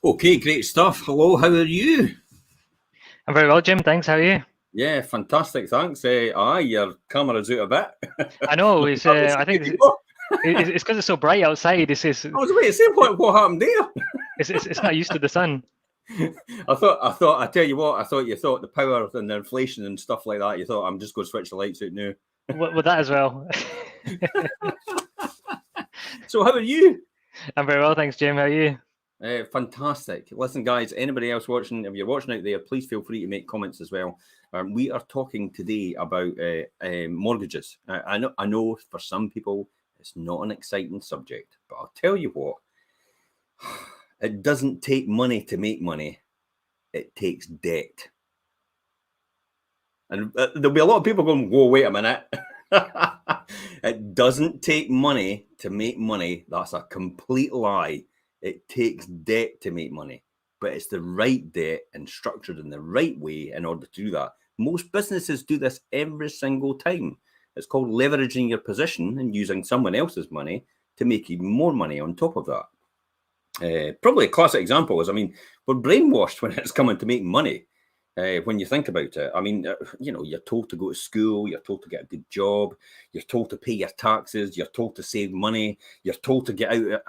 Okay, great stuff. Hello, how are you? I'm very well, Jim. Thanks. How are you? Yeah, fantastic. Thanks. Your camera's out a bit. I know. I think it's because it's so bright outside. I was waiting to say what happened there. It's not used to the sun. I tell you what, I thought you thought the power and the inflation and stuff like that. You thought I'm just going to switch the lights out now. With that as well. So how are you? I'm very well, thanks, Jim. How are you? Fantastic. Listen, guys, anybody else watching, if you're watching out there, please feel free to make comments as well. We are talking today about mortgages. I know for some people it's not an exciting subject, but I'll tell you what, it doesn't take money to make money. It takes debt. And there'll be a lot of people going, whoa, wait a minute. It doesn't take money to make money. That's a complete lie. It takes debt to make money, but it's the right debt and structured in the right way in order to do that. Most businesses do this every single time. It's called leveraging your position and using someone else's money to make even more money on top of that. Probably a classic example is, we're brainwashed when it's coming to making money. When you think about it, you're told to go to school, you're told to get a good job, you're told to pay your taxes, you're told to save money, you're told to get out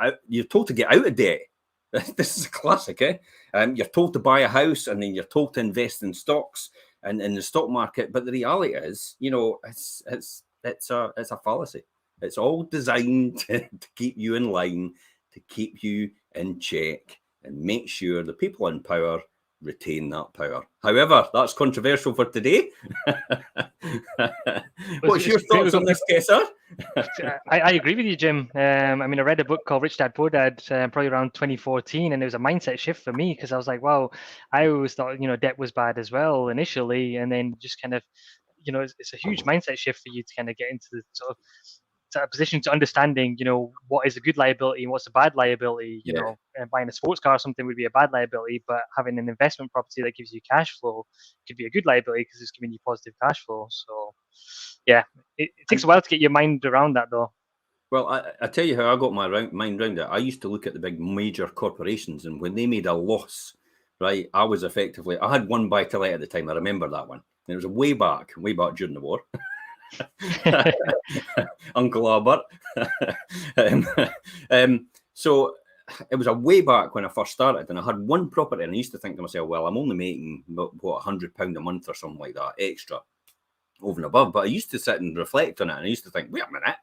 of debt. This is a classic, eh? You're told to buy a house, and then you're told to invest in stocks and in the stock market. But the reality is, it's a fallacy. It's all designed to keep you in line, to keep you in check, and make sure the people in power retain that power. However, that's controversial for today. What's your thoughts on this, Kessar? I agree with you, Jim. I read a book called Rich Dad Poor Dad probably around 2014, and it was a mindset shift for me because I was like, wow, I always thought, debt was bad as well initially, and then just kind of, it's a huge mindset shift for you to kind of get into the sort of a position to understanding, what is a good liability and what's a bad liability. Buying a sports car or something would be a bad liability, but having an investment property that gives you cash flow could be a good liability because it's giving you positive cash flow. So, yeah, it takes a while to get your mind around that, though. Well, I tell you how I got my mind around it. I used to look at the big major corporations, and when they made a loss, right, I had one buy-to-let at the time. I remember that one. And it was way back during the war. Uncle Albert. So it was a way back when I first started, and I had one property, and I used to think to myself, well, I'm only making £100 a month or something like that extra over and above. But I used to sit and reflect on it, and I used to think, wait a minute,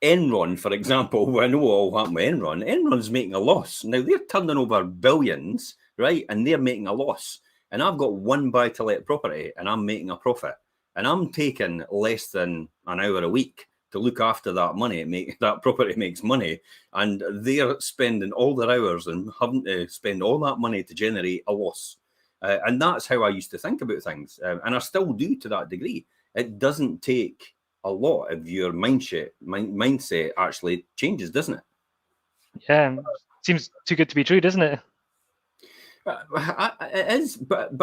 Enron, for example, I know all happened with Enron. Enron's making a loss. Now they're turning over billions, right? And they're making a loss. And I've got one buy-to-let property, and I'm making a profit. And I'm taking less than an hour a week to look after that money. That property makes money, and they're spending all their hours and having to spend all that money to generate a loss. And that's how I used to think about things, and I still do to that degree. It doesn't take a lot if your mindset actually changes, doesn't it? Yeah, seems too good to be true, doesn't it? It is, but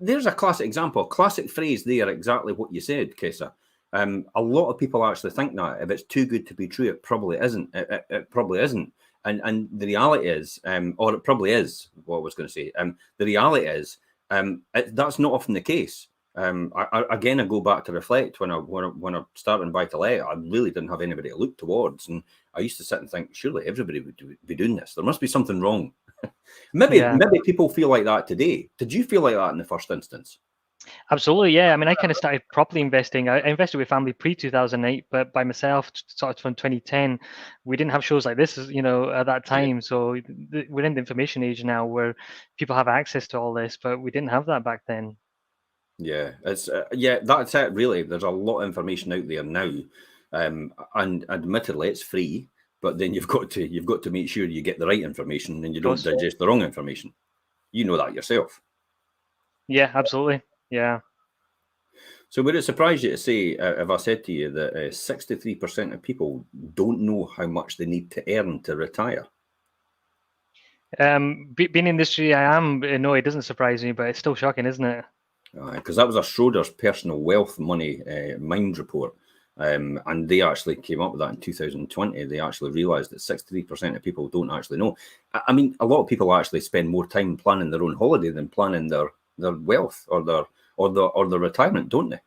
there's a classic example, classic phrase there, exactly what you said, Kessar. A lot of people actually think that if it's too good to be true, it probably isn't. It probably isn't. And the reality is, or it probably is, what I was going to say. The reality is, that's not often the case. I go back to reflect when I started buy-to-let, I really didn't have anybody to look towards, and I used to sit and think, surely everybody would be doing this. There must be something wrong. Maybe people feel like that today. Did you feel like that in the first instance? Absolutely, yeah. I kind of started properly investing. I invested with family pre-2008, but by myself, sort of from 2010. We didn't have shows like this, at that time. Yeah. So we're in the information age now where people have access to all this, but we didn't have that back then. Yeah, it's that's it. Really, there's a lot of information out there now, and admittedly, it's free. But then you've got to make sure you get the right information and you don't digest the wrong information. You know that yourself. Yeah, absolutely. Yeah. So would it surprise you to say, if I said to you that 63% of people don't know how much they need to earn to retire? Being in the industry I am, no, it doesn't surprise me, but it's still shocking, isn't it? Because that was a Schroders personal wealth money mind report. And they actually came up with that in 2020. They actually realized that 63% of people don't actually know. I mean, a lot of people actually spend more time planning their own holiday than planning their wealth or their retirement, don't they?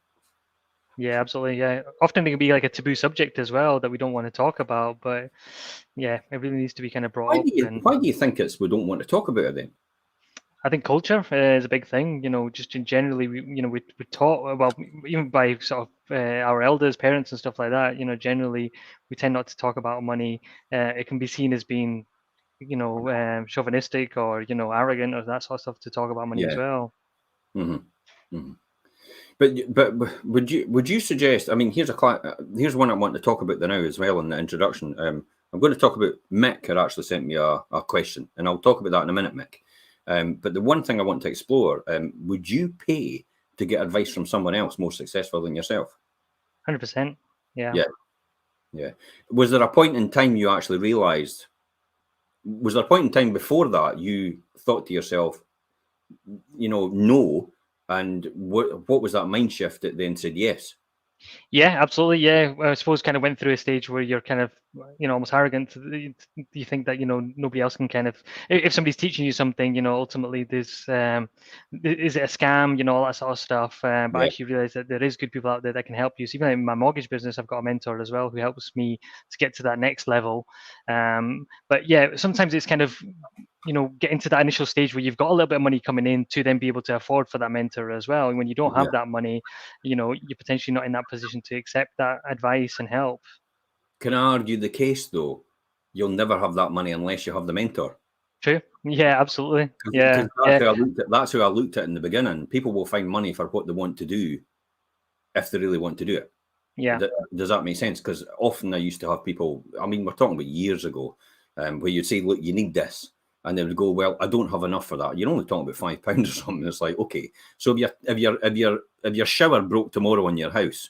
Yeah, absolutely. Yeah, often it can be like a taboo subject as well that we don't want to talk about, but yeah, it really needs to be kind of brought up. And Why do you think we don't want to talk about it then? I think culture is a big thing. You know, just in generally, we taught, well, even by sort of our elders, parents, and stuff like that. You know, generally we tend not to talk about money. It can be seen as being, chauvinistic or arrogant or that sort of stuff to talk about money as Yeah. well. Mm-hmm. Mm-hmm. But would you suggest? I mean, here's one I want to talk about now as well in the introduction. I'm going to talk about Mick had actually sent me a question, and I'll talk about that in a minute, Mick. But the one thing I want to explore: would you pay to get advice from someone else more successful than yourself? 100%. Yeah. Yeah. Was there a point in time you actually realised? Was there a point in time before that you thought to yourself, no? And what was that mind shift that then said yes? Yeah, absolutely. Yeah, I suppose kind of went through a stage where you're kind of, almost arrogant. You think that nobody else can kind of, if somebody's teaching you something, ultimately there's, is it a scam? All that sort of stuff. But I Yeah. actually realized that there is good people out there that can help you. So even in my mortgage business, I've got a mentor as well who helps me to get to that next level. But yeah, sometimes it's kind of getting to that initial stage where you've got a little bit of money coming in to then be able to afford for that mentor as well. And when you don't have that money, you're potentially not in that position to accept that advice and help. Can I argue the case though? You'll never have that money unless you have the mentor. True. Yeah, absolutely. Because Yeah. Yeah. that's how I looked at it in the beginning. People will find money for what they want to do if they really want to do it. Yeah. Does that make sense? Because often I used to have people, I mean, we're talking about years ago, where you'd say, look, you need this. And they would go, well, I don't have enough for that. You're only talking about £5 or something. It's like, okay. So if your shower broke tomorrow in your house,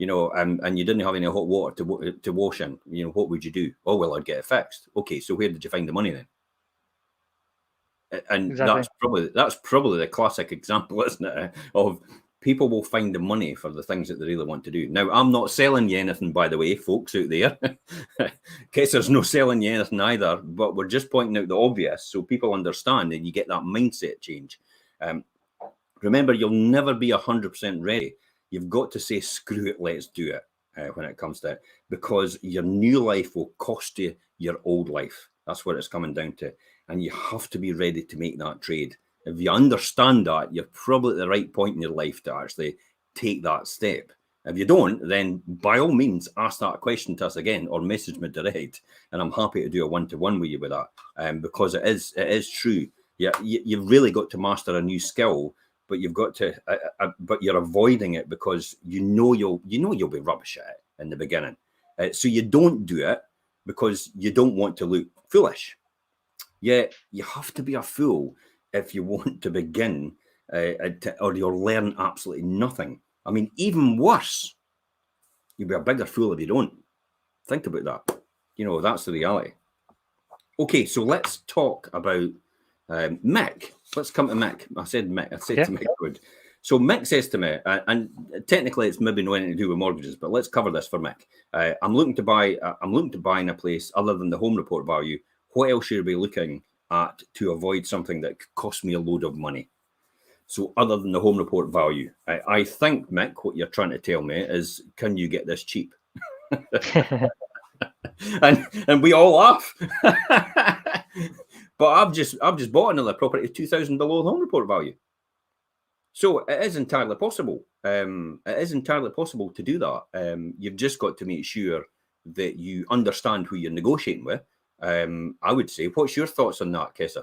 and you didn't have any hot water to wash in, what would you do? Oh, well, I'd get it fixed. Okay, so where did you find the money then? And Exactly. that's probably the classic example, isn't it, of people will find the money for the things that they really want to do. Now, I'm not selling you anything, by the way, folks out there. Kessar's no selling you anything either, but we're just pointing out the obvious so people understand and you get that mindset change. Remember, you'll never be 100% ready. You've got to say, screw it, let's do it when it comes to it, because your new life will cost you your old life. That's what it's coming down to. And you have to be ready to make that trade. If you understand that, you're probably at the right point in your life to actually take that step. If you don't, then by all means, ask that question to us again or message me direct. And I'm happy to do a one-to-one with you with that, because it is true. Yeah, you've really got to master a new skill, but you've got to, but you're avoiding it because you'll be rubbish at it in the beginning. So you don't do it because you don't want to look foolish. Yeah, you have to be a fool if you want to begin, or you'll learn absolutely nothing. I mean, even worse, you'll be a bigger fool if you don't. Think about that. That's the reality. Okay, so let's talk about Mick. Let's come to Mick. I said Mick. I said to Mick Wood. So Mick says to me, and technically it's maybe nothing to do with mortgages, but let's cover this for Mick. I'm looking to buy in a place other than the home report value. What else should I be looking at to avoid something that could cost me a load of money? So other than the home report value, I think, Mick, what you're trying to tell me is, can you get this cheap? and we all laugh. But I've just bought another property 2,000 below the home report value. So it is entirely possible. It is entirely possible to do that. You've just got to make sure that you understand who you're negotiating with. I would say, what's your thoughts on that, Kessar?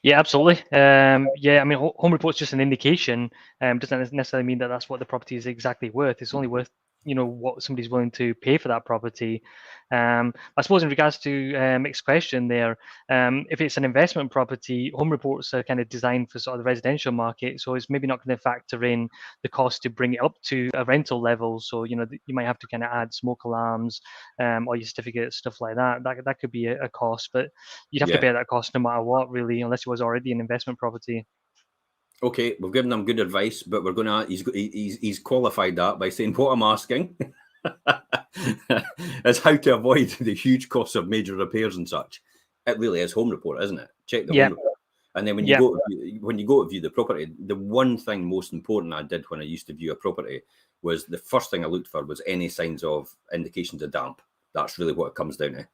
Yeah, absolutely. Yeah, I mean, home report's just an indication. Doesn't necessarily mean that that's what the property is exactly worth. It's only worth what somebody's willing to pay for that property. I suppose in regards to Mick's question there, if it's an investment property, home reports are kind of designed for sort of the residential market, so it's maybe not going to factor in the cost to bring it up to a rental level. So you might have to kind of add smoke alarms, or your certificates, stuff like that. That could be a cost, but you'd have to bear that cost no matter what, really, unless it was already an investment property. Okay, we've given him good advice, but we're going to. He's qualified that by saying what I'm asking. It's how to avoid the huge costs of major repairs and such. It really is home report, isn't it? Check the home report. And then when you go to view the property, the one thing most important I did when I used to view a property was the first thing I looked for was any signs of indications of damp. That's really what it comes down to.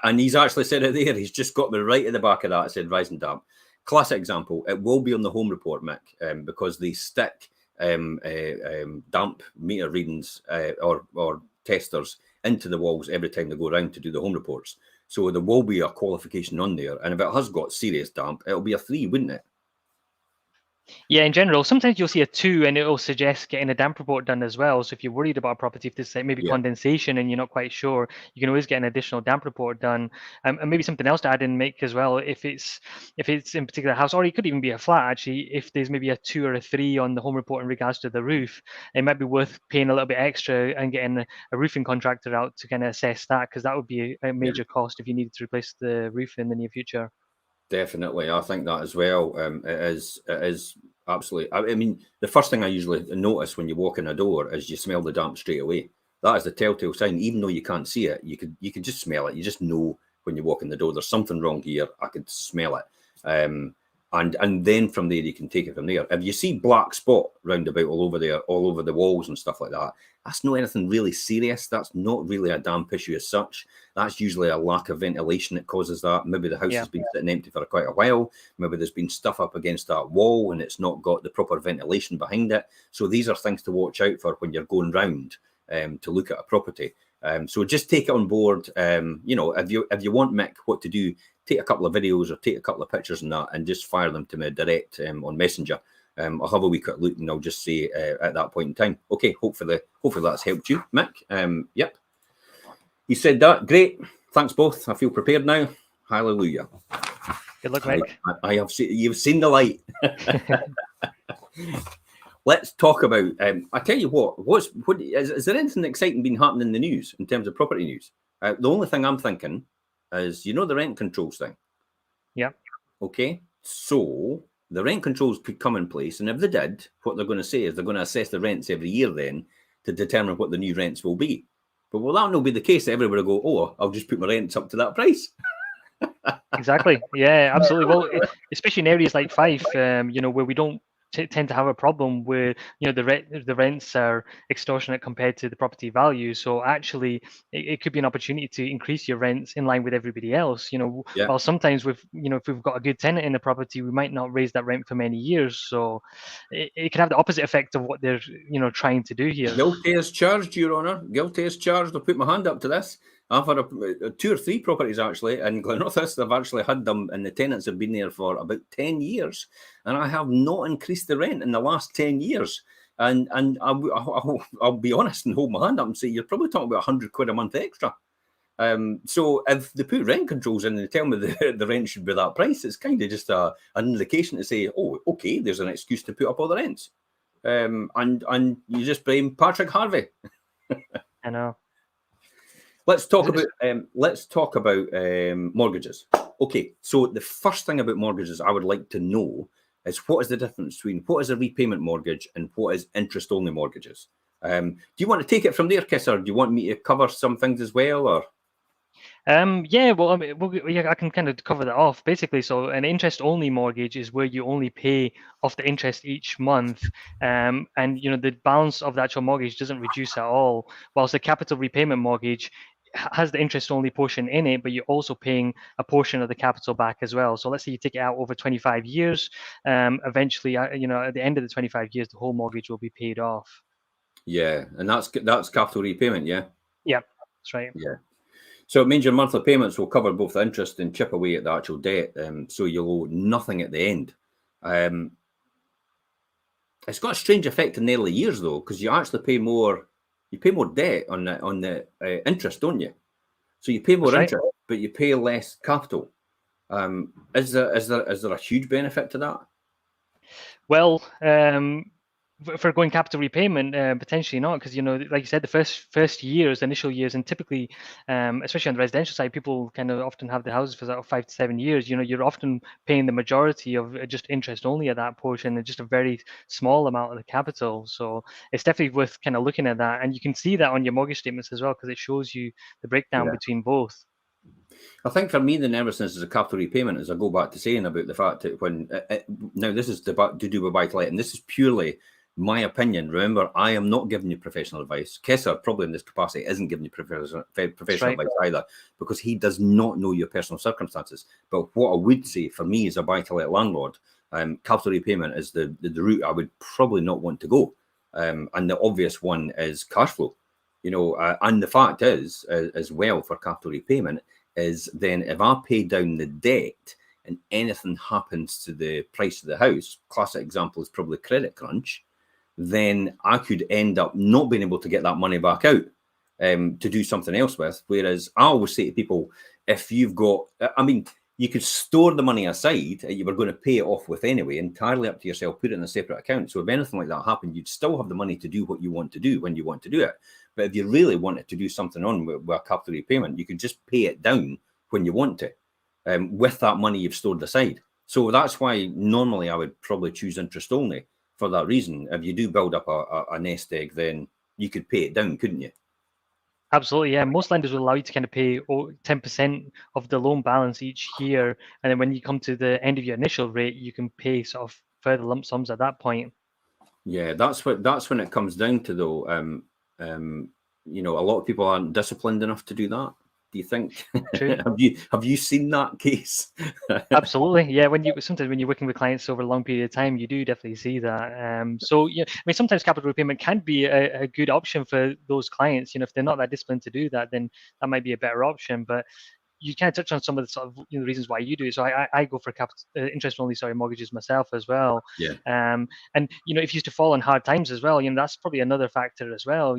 And he's actually said it there. He's just got me right at the back of that. It said rising damp. Classic example. It will be on the home report, Mick, because they stick damp meter readings or testers into the walls every time they go around to do the home reports. So there will be a qualification on there. And if it has got serious damp, it'll be a 3, wouldn't it? Yeah, in general, sometimes you'll see a 2 and it'll suggest getting a damp report done as well. So if you're worried about a property, if there's maybe condensation and you're not quite sure, you can always get an additional damp report done. And maybe something else to add in, Mick, as well, if it's in particular house, or it could even be a flat actually, if there's maybe a 2 or a 3 on the home report in regards to the roof, it might be worth paying a little bit extra and getting a roofing contractor out to kind of assess that, because that would be a major cost if you needed to replace the roof in the near future. Definitely, I think that as well. It is absolutely. I mean, the first thing I usually notice when you walk in a door is you smell the damp straight away. That is the telltale sign. Even though you can't see it, you could just smell it. You just know when you walk in the door, there's something wrong here. I could smell it. And then from there you can take it from there. If you see black spot round about all over there, all over the walls and stuff like that, that's not anything really serious. That's not really a damp issue as such. That's usually a lack of ventilation that causes that. Maybe the house has been sitting empty for quite a while. Maybe there's been stuff up against that wall and it's not got the proper ventilation behind it. So these are things to watch out for when you're going round to look at a property. So just take it on board. You know, if you want Mick what to do, take a couple of videos or take a couple of pictures and that, and just fire them to me direct on Messenger. I'll have a wee quick look and I'll just say at that point in time. Okay, hopefully that's helped you, Mick. Yep. You said that. Great. Thanks both. I feel prepared now. Hallelujah. Good luck, Mick. I have seen, you've seen the light. Let's talk about. I tell you what is there anything exciting been happening in the news in terms of property news? The only thing I'm thinking is, you know, the rent controls thing. Yeah. Okay. So the rent controls could come in place, and if they did, what they're going to say is they're going to assess the rents every year then to determine what the new rents will be. But will that not be the case? Everybody will go, oh, I'll just put my rents up to that price. Exactly. Yeah, absolutely. Well, especially in areas like Fife, you know, where we don't tend to have a problem where, you know, the rents are extortionate compared to the property value. So actually, it could be an opportunity to increase your rents in line with everybody else. You know, while sometimes if we've got a good tenant in the property, we might not raise that rent for many years. So it can have the opposite effect of what they're, you know, trying to do here. Guilty as charged, Your Honour. Guilty as charged. I'll put my hand up to this. I've had 2 or 3 properties actually in Glenrothes. I've actually had them, and the tenants have been there for about 10 years, and I have not increased the rent in the last 10 years. And I'll be honest and hold my hand up and say you're probably talking about £100 a month extra. So if they put rent controls in and they tell me the rent should be that price, it's kind of just an indication to say, oh, okay, there's an excuse to put up all the rents. And you just blame Patrick Harvey. I know. Let's talk about mortgages. Okay, so the first thing about mortgages I would like to know is what is the difference between what is a repayment mortgage and what is interest-only mortgages. Do you want to take it from there, Kessar? Do you want me to cover some things as well, or? Yeah, well, I mean, I can kind of cover that off basically. So an interest-only mortgage is where you only pay off the interest each month, and you know the balance of the actual mortgage doesn't reduce at all. Whilst the capital repayment mortgage has the interest-only portion in it, but you're also paying a portion of the capital back as well. So let's say you take it out over 25 years. Eventually, you know, at the end of the 25 years, the whole mortgage will be paid off. Yeah, and that's capital repayment, yeah? Yeah, that's right. Yeah. So it means your monthly payments will cover both the interest and chip away at the actual debt, so you'll owe nothing at the end. It's got a strange effect in the early years, though, because you actually pay more. You pay more debt on the interest, don't you? So you pay more interest, but you pay less capital. Is there a huge benefit to that? Well, for going capital repayment, potentially not, because like you said, the first years, initial years, and typically, especially on the residential side, people kind of often have the houses for sort of 5 to 7 years. You're often paying the majority of just interest only at that portion, and just a very small amount of the capital. So it's definitely worth kind of looking at that, and you can see that on your mortgage statements as well, because it shows you the breakdown between both. I think for me, the nervousness as a capital repayment, as I go back to saying about the fact that when now this is to do with buy-to-let, and this is purely my opinion. Remember, I am not giving you professional advice. Kessar, probably in this capacity, isn't giving you professional advice either, because he does not know your personal circumstances. But what I would say for me as a buy-to-let landlord, capital repayment is the route I would probably not want to go. And the obvious one is cash flow. And the fact is, as well, for capital repayment, is then if I pay down the debt and anything happens to the price of the house, classic example is probably credit crunch, then I could end up not being able to get that money back out to do something else with. Whereas I always say to people, if you've got, you could store the money aside, you were going to pay it off with anyway, entirely up to yourself, put it in a separate account. So if anything like that happened, you'd still have the money to do what you want to do when you want to do it. But if you really wanted to do something on with a capital repayment, you could just pay it down when you want to, with that money you've stored aside. So that's why normally I would probably choose interest only for that reason. If you do build up a nest egg, then you could pay it down, couldn't you? Absolutely, yeah. Most lenders will allow you to kind of pay 10% of the loan balance each year, and then when you come to the end of your initial rate, you can pay sort of further lump sums at that point. Yeah, that's when it comes down to, though. A lot of people aren't disciplined enough to do that. Do you think? True. have you seen that case? Absolutely, yeah. Sometimes when you're working with clients over a long period of time, you do definitely see that. So yeah, sometimes capital repayment can be a good option for those clients. If they're not that disciplined to do that, then that might be a better option. But you can touch on some of the sort of reasons why you do it. So I go for interest only mortgages myself as well. Yeah. And if you used to fall on hard times as well, that's probably another factor as well.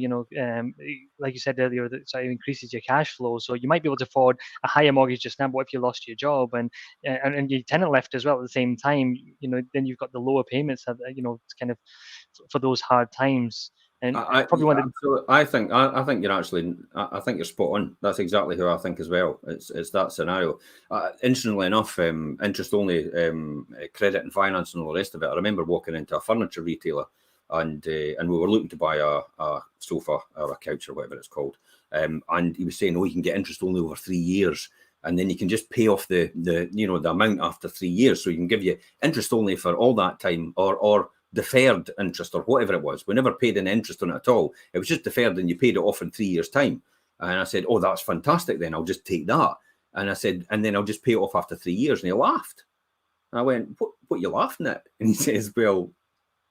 Like you said earlier, that sort of increases your cash flow. So you might be able to afford a higher mortgage just now, but if you lost your job and your tenant left as well at the same time, then you've got the lower payments that kind of for those hard times. And I think you're spot on. That's exactly who I think as well. It's that scenario. Interestingly enough, interest only credit and finance and all the rest of it. I remember walking into a furniture retailer and we were looking to buy a sofa or a couch or whatever it's called. And he was saying, you can get interest only over 3 years. And then you can just pay off the amount after 3 years. So you can give you interest only for all that time or deferred interest or whatever it was. We never paid any interest on it at all. It was just deferred and you paid it off in 3 years' time. And I said, that's fantastic then. I'll just take that. And I said, and then I'll just pay it off after 3 years. And he laughed. And I went, what are you laughing at? And he says, well,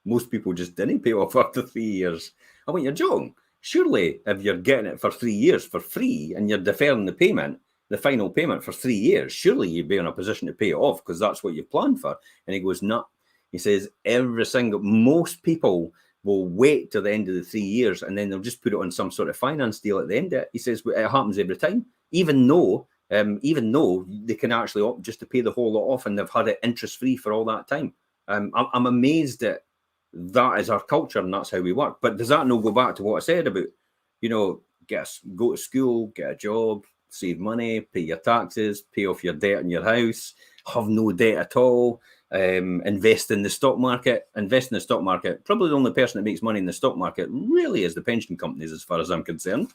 most people just didn't pay off after 3 years. I went, you're joking. Surely if you're getting it for 3 years for free and you're deferring the final payment for 3 years, surely you'd be in a position to pay it off because that's what you've planned for. And he goes, no. He says most people will wait till the end of the 3 years and then they'll just put it on some sort of finance deal at the end of it. He says it happens every time, even though they can actually opt just to pay the whole lot off and they've had it interest free for all that time. I'm amazed that is our culture and that's how we work. But does that not go back to what I said about, go to school, get a job, save money, pay your taxes, pay off your debt in your house, have no debt at all. Invest in the stock market. Probably the only person that makes money in the stock market really is the pension companies, as far as I'm concerned.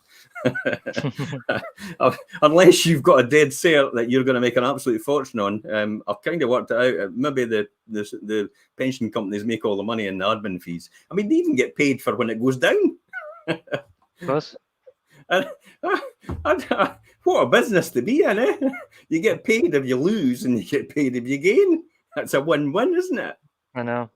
Unless you've got a dead cert that you're going to make an absolute fortune on. I've kind of worked it out. Maybe the pension companies make all the money in the admin fees. I mean, they even get paid for when it goes down. Of course. What a business to be in, eh? You get paid if you lose and you get paid if you gain. That's a win-win, isn't it? I know.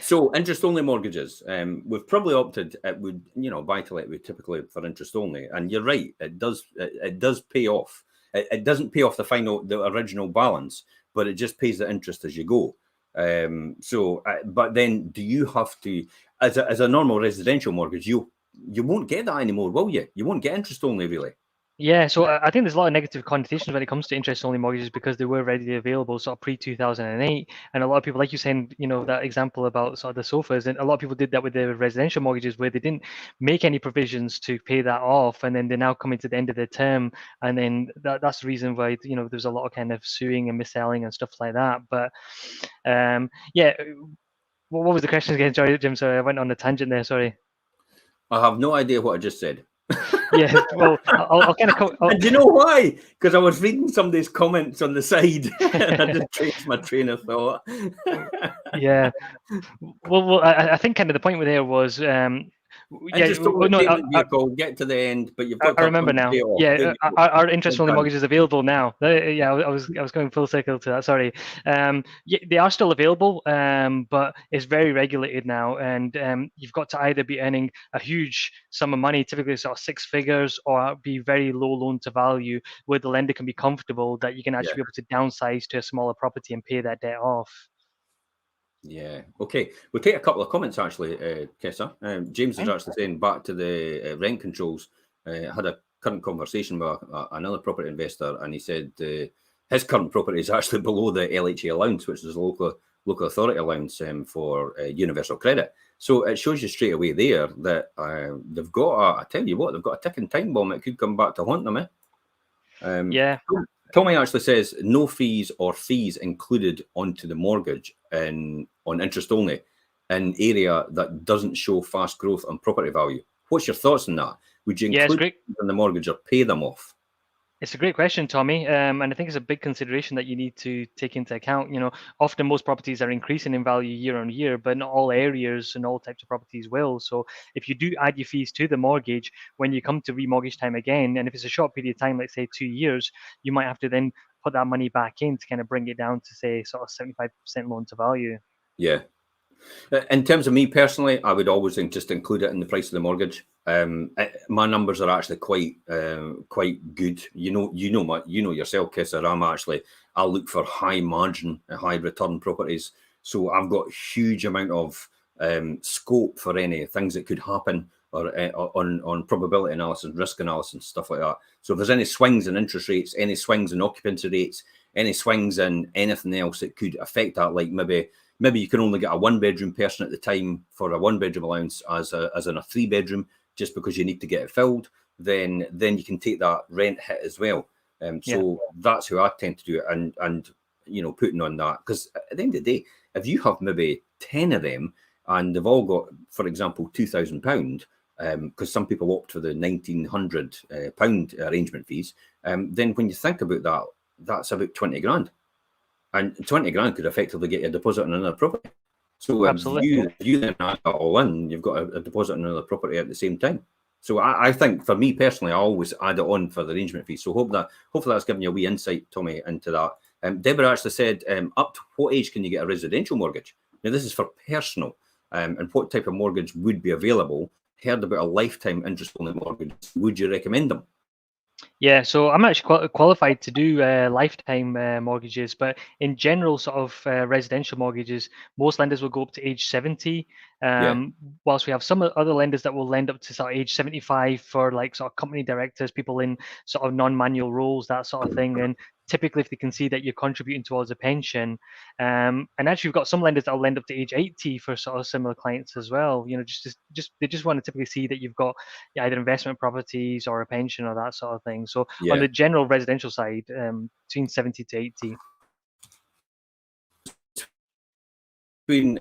So interest-only mortgages, we've probably opted. It would, buy-to-let would typically for interest-only, and you're right. It does pay off. It doesn't pay off the original balance, but it just pays the interest as you go. But then, do you have to, as a normal residential mortgage, you won't get that anymore, will you? You won't get interest-only really. Yeah, so I think there's a lot of negative connotations when it comes to interest-only mortgages because they were readily available sort of pre-2008, and a lot of people, like you saying, that example about sort of the sofas, and a lot of people did that with their residential mortgages where they didn't make any provisions to pay that off, and then they're now coming to the end of their term, and then that's the reason why there's a lot of kind of suing and mis-selling and stuff like that. But yeah, what was the question again? Sorry, Jim. Sorry, I went on a tangent there. Sorry. I have no idea what I just said. Yeah, well, I'll kind of. And do you know why? Because I was reading somebody's comments on the side, and I just changed my train of thought. Yeah. Well, I think kind of the point with there was, yeah, Just no, vehicle, get to the end, but you've got to I remember now. Yeah, our interest-only mortgage is available now. Yeah, I was going full circle to that. Sorry. Yeah, they are still available, but it's very regulated now, and you've got to either be earning a huge sum of money, typically sort of six figures, or be very low loan to value, where the lender can be comfortable that you can actually be able to downsize to a smaller property and pay that debt off. Yeah. Okay. We'll take a couple of comments actually, Kessar. James is actually saying back to the rent controls. Had a current conversation with another property investor, and he said his current property is actually below the LHA allowance, which is a local authority allowance for universal credit. So it shows you straight away there that they've got I tell you what, they've got a ticking time bomb. It could come back to haunt them. Yeah. Tommy actually says no fees or fees included onto the mortgage on interest only in area that doesn't show fast growth on property value. What's your thoughts on that? Would you include in the mortgage or pay them off? It's a great question, Tommy, and I think it's a big consideration that you need to take into account. Often most properties are increasing in value year on year, but not all areas and all types of properties will. So if you do add your fees to the mortgage, when you come to remortgage time again, and if it's a short period of time, let's say 2 years, you might have to then put that money back in to kind of bring it down to, say, sort of 75% loan to value. Yeah. In terms of me personally, I would always just include it in the price of the mortgage. My numbers are actually quite good. You know yourself, Kessar. I look for high margin, high return properties. So I've got huge amount of scope for any things that could happen, or on probability analysis, risk analysis, stuff like that. So if there's any swings in interest rates, any swings in occupancy rates, any swings in anything else that could affect that, like maybe you can only get a 1-bedroom person at the time for a 1-bedroom allowance as in a 3-bedroom, just because you need to get it filled, then you can take that rent hit as well. So that's how I tend to do it, and putting on that, because at the end of the day, if you have maybe 10 of them and they've all got, for example, £2,000, because some people opt for the £1,900 arrangement fees, then when you think about that, that's about 20 grand. And 20 grand could effectively get you a deposit on another property. So if you then add that all in, you've got a deposit on another property at the same time. So I think, for me personally, I always add it on for the arrangement fee. So hopefully that's given you a wee insight, Tommy, into that. Deborah actually said, up to what age can you get a residential mortgage? Now, this is for personal. And what type of mortgage would be available? Heard about a lifetime interest-only mortgage. Would you recommend them? Yeah, so I'm actually qualified to do lifetime mortgages, but in general, sort of residential mortgages, most lenders will go up to age 70. Whilst we have some other lenders that will lend up to sort of age 75 for like sort of company directors, people in sort of non-manual roles, that sort of thing. And typically, if they can see that you're contributing towards a pension, and actually, we've got some lenders that will lend up to age 80 for sort of similar clients as well. They just want to typically see that you've got either investment properties or a pension or that sort of thing. So on the general residential side, between 70 to 80. Between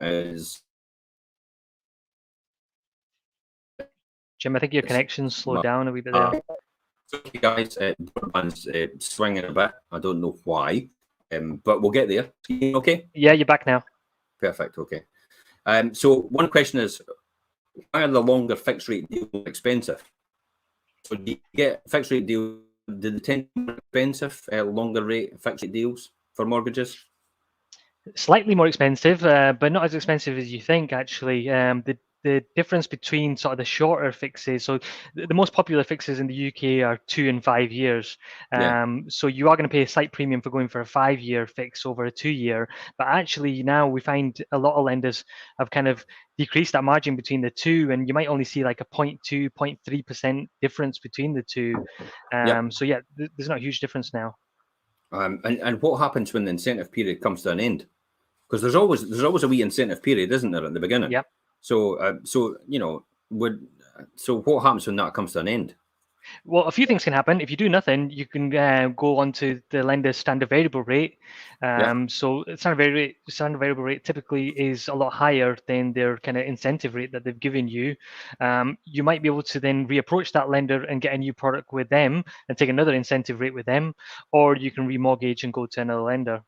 is Jim, I think your connection's slowed down a wee bit there. Okay, guys, broadband's swinging a bit. I don't know why, but we'll get there. Okay? Yeah, you're back now. Perfect. Okay. So one question is, why are the longer fixed rate deals expensive? So do you get fixed rate deals? Do they tend to be more expensive, longer rate fixed rate deals for mortgages? Slightly more expensive, but not as expensive as you think, actually. The the difference between sort of the shorter fixes. So the most popular fixes in the UK are 2 and 5 years. Yeah. So you are going to pay a slight premium for going for a 5-year fix over a 2-year. But actually now we find a lot of lenders have kind of decreased that margin between the two, and you might only see like a 0.2, 0.3% difference between the two. Yep. So yeah, there's not a huge difference now. And what happens when the incentive period comes to an end? Because there's always a wee incentive period, isn't there, at the beginning? Yep. So so what happens when that comes to an end? Well, a few things can happen. If you do nothing, you can go on to the lender's standard variable rate. Yeah. So standard variable rate typically is a lot higher than their kind of incentive rate that they've given you. You might be able to then reapproach that lender and get a new product with them and take another incentive rate with them, or you can remortgage and go to another lender.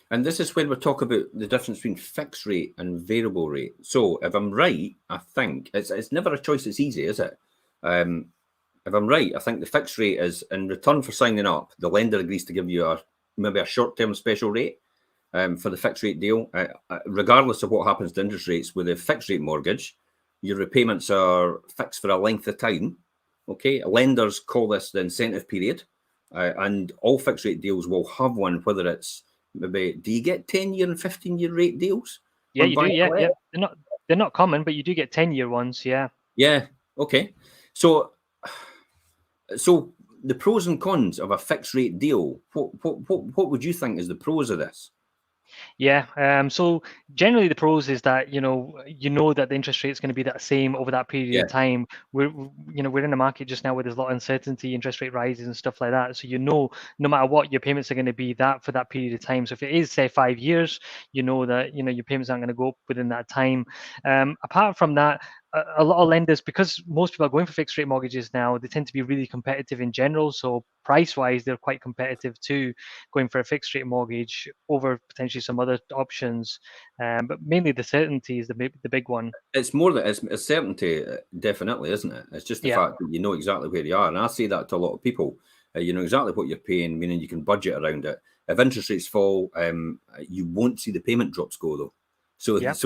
And this is when we talk about the difference between fixed rate and variable rate. So if I'm right, I think it's never a choice that's easy, is it? If I'm right, I think the fixed rate is in return for signing up, the lender agrees to give you maybe a short-term special rate for the fixed rate deal, regardless of what happens to interest rates. With a fixed rate mortgage, your repayments are fixed for a length of time. Okay, lenders call this the incentive period, and all fixed rate deals will have one. Whether it's maybe, do you get 10-year and 15-year rate deals? Yeah, you do. Yeah, yeah. They're not common, but you do get 10-year ones. Yeah. Yeah. Okay. So the pros and cons of a fixed rate deal. What would you think is the pros of this? Yeah. So generally, the pros is that you know that the interest rate is going to be that same over that period of time. We're in a market just now where there's a lot of uncertainty, interest rate rises and stuff like that. So no matter what, your payments are going to be that for that period of time. So if it is say 5 years, you know that your payments aren't going to go up within that time. Apart from that, a lot of lenders, because most people are going for fixed rate mortgages now, they tend to be really competitive in general. So price wise, they're quite competitive too, going for a fixed rate mortgage over potentially some other options. But mainly the certainty is the big one. It's more that it's certainty, definitely, isn't it? It's just the Yeah. fact that you know exactly where you are. And I say that to a lot of people. You know exactly what you're paying, meaning you can budget around it. If interest rates fall, you won't see the payment drops go though. So that's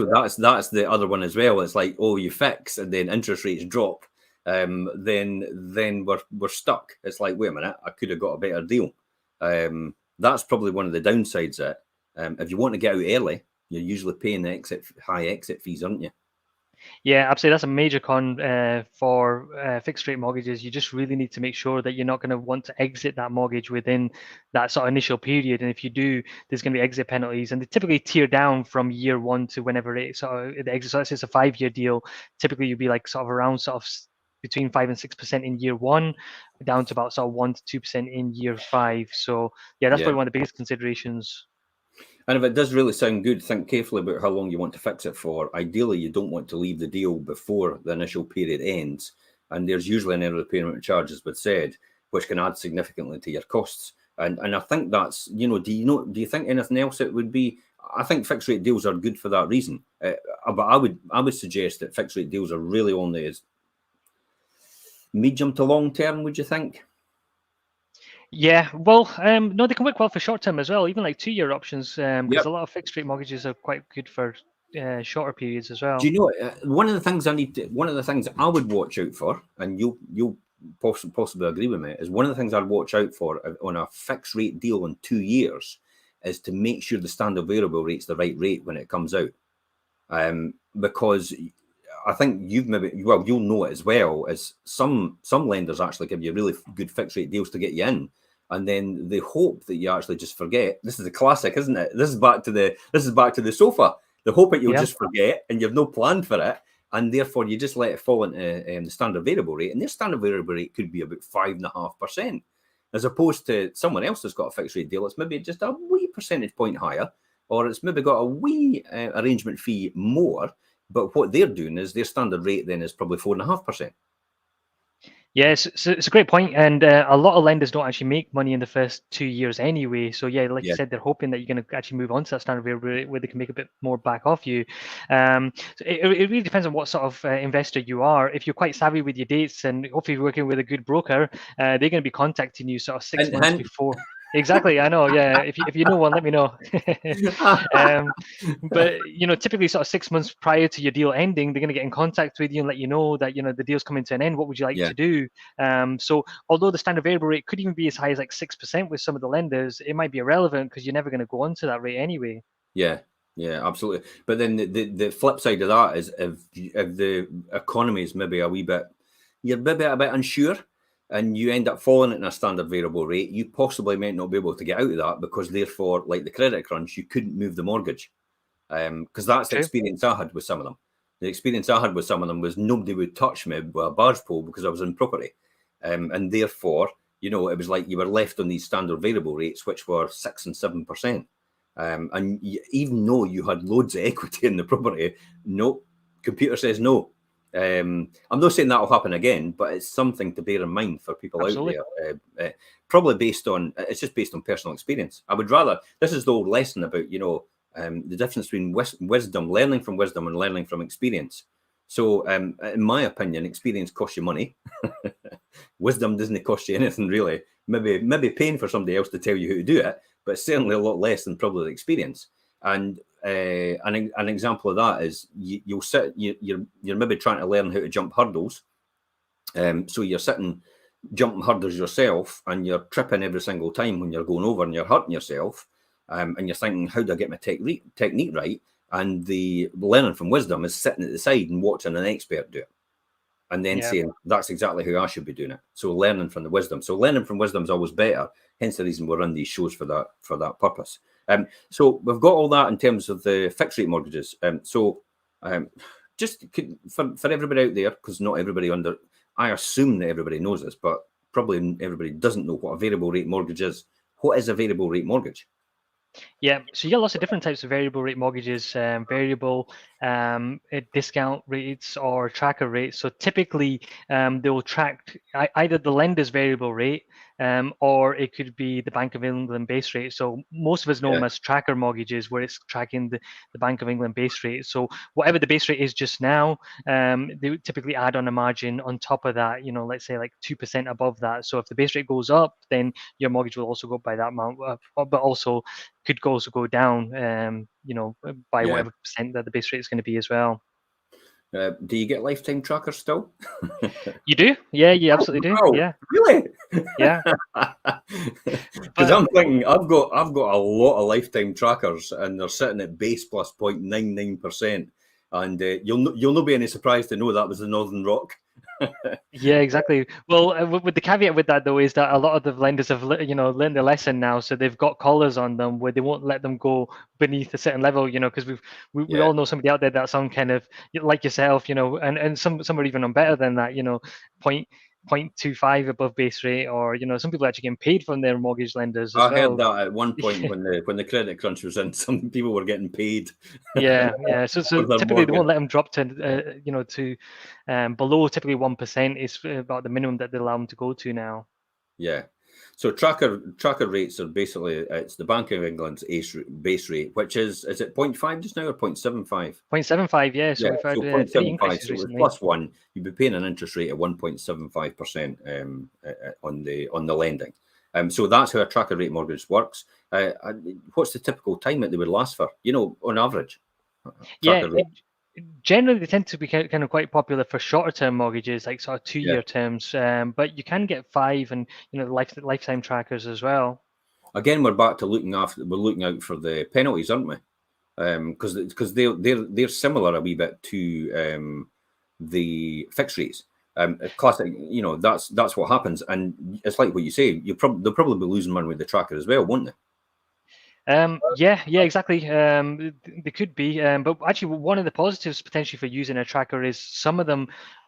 the other one as well. It's like, oh, you fix and then interest rates drop, then we're stuck. It's like, wait a minute, I could have got a better deal. That's probably one of the downsides of it. If you want to get out early, you're usually paying the high exit fees, aren't you? Yeah, absolutely. That's a major con for fixed rate mortgages. You just really need to make sure that you're not going to want to exit that mortgage within that sort of initial period. And if you do, there's going to be exit penalties, and they typically tier down from year one to whenever it sort of the exit. So let's say it's a 5-year deal. Typically, you'll be like sort of around between 5 and 6% in year one, down to about sort of 1 to 2% in year 5. So yeah, that's probably one of the biggest considerations. And if it does really sound good, think carefully about how long you want to fix it for. Ideally, you don't want to leave the deal before the initial period ends. And there's usually an early repayment charge, as was said, which can add significantly to your costs. And I think that's, do you think anything else it would be? I think fixed rate deals are good for that reason. But I would suggest that fixed rate deals are really only as medium to long term, would you think? Yeah, well, no, they can work well for short term as well, even like 2-year options, because a lot of fixed rate mortgages are quite good for shorter periods as well. Do you know one of the things I would watch out for, and you'll possibly agree with me, is one of the things I'd watch out for on a fixed rate deal in 2 years is to make sure the standard variable rate's the right rate when it comes out, because I think you'll know it as well, as some lenders actually give you really good fixed rate deals to get you in, and then they hope that you actually just forget. This is a classic, isn't it? This is back to the sofa. They hope that you'll just forget and you've no plan for it, and therefore you just let it fall into the standard variable rate, and their standard variable rate could be about 5.5%, as opposed to someone else that's got a fixed rate deal. It's maybe just a wee percentage point higher, or it's maybe got a wee arrangement fee more. But what they're doing is their standard rate then is probably 4.5%. Yes, so it's a great point, and a lot of lenders don't actually make money in the first 2 years anyway. So yeah, like you said, they're hoping that you're going to actually move on to that standard variable rate where they can make a bit more back off you. So it really depends on what sort of investor you are. If you're quite savvy with your dates, and hopefully you're working with a good broker, they're going to be contacting you sort of 6 months before. Exactly, I know. Yeah, if you know one, let me know. But typically, sort of 6 months prior to your deal ending, they're going to get in contact with you and let you know that the deal's coming to an end. What would you like Yeah, to do? So although the standard variable rate could even be as high as like 6% with some of the lenders, it might be irrelevant because you're never going to go on to that rate anyway. yeah, yeah, absolutely. But then the flip side of that is if the economy is maybe you're maybe a bit unsure, and you end up falling in a standard variable rate, you possibly might not be able to get out of that because therefore, like the credit crunch, you couldn't move the mortgage. Because that's the True. experience I had with some of them. The experience I had with some of them was nobody would touch me with a barge pole because I was in property. And therefore, it was like you were left on these standard variable rates, which were 6 and 7%. And even though you had loads of equity in the property, no, computer says no. I'm not saying that will happen again, but it's something to bear in mind for people Absolutely. out there. Probably it's just based on personal experience. I would rather, this is the old lesson about, the difference between wisdom, learning from wisdom and learning from experience. So in my opinion, experience costs you money. Wisdom doesn't cost you anything really. Maybe paying for somebody else to tell you how to do it, but certainly a lot less than probably the experience. And an example of that is you're maybe trying to learn how to jump hurdles. So you're sitting jumping hurdles yourself, and you're tripping every single time when you're going over, and you're hurting yourself. And you're thinking, how do I get my technique right? And the learning from wisdom is sitting at the side and watching an expert do it, and then saying, that's exactly how I should be doing it. So learning from the wisdom. So learning from wisdom is always better. Hence the reason we run these shows for that purpose. So we've got all that in terms of the fixed rate mortgages. Just for everybody out there, because not everybody I assume that everybody knows this, but probably everybody doesn't know what a variable rate mortgage is. What is a variable rate mortgage? Yeah, so you get lots of different types of variable rate mortgages, variable discount rates or tracker rates. So typically, they will track either the lender's variable rate or it could be the Bank of England base rate. So most of us know them as tracker mortgages, where it's tracking the Bank of England base rate. So whatever the base rate is just now, they would typically add on a margin on top of that, let's say like 2% above that. So if the base rate goes up, then your mortgage will also go up by that amount, but also could also go down, by whatever percent that the base rate is going to be as well. Do you get lifetime trackers still? You do? Yeah, you absolutely do. Oh, yeah. Really? Yeah. Because I'm thinking I've got a lot of lifetime trackers, and they're sitting at base plus 0.99%. And you'll not be any surprised to know that was the Northern Rock. Yeah, exactly. Well, with the caveat with that though is that a lot of the lenders have learned their lesson now, so they've got collars on them where they won't let them go beneath a certain level. Because we all know somebody out there that's on kind of like yourself, and some are even on better than that. 0.25 above base rate, or some people are actually getting paid from their mortgage lenders as I well. heard that at one point when the credit crunch was in, some people were getting paid. Yeah. So for their typically they mortgage. won't let them drop to to below typically 1% is about the minimum that they allow them to go to now. Yeah. So tracker rates are basically, it's the Bank of England's base rate, which is it 0.5 just now or 0.75? 0.75, yeah. So we've had so 3 0.75. increases So it was recently. +1. You'd be paying an interest rate of 1.75% on the lending. So that's how a tracker rate mortgage works. What's the typical time that they would last for? On average. Yeah. Rate. Generally, they tend to be kind of quite popular for shorter term mortgages, like sort of 2-year terms. But you can get 5 and lifetime trackers as well. Again, we're back to looking out for the penalties, aren't we? Because they're similar a wee bit to the fixed rates. Classic, that's what happens, and it's like what you say. They'll probably be losing money with the tracker as well, won't they? Yeah, exactly. They could be, but actually, one of the positives potentially for using a tracker is some of them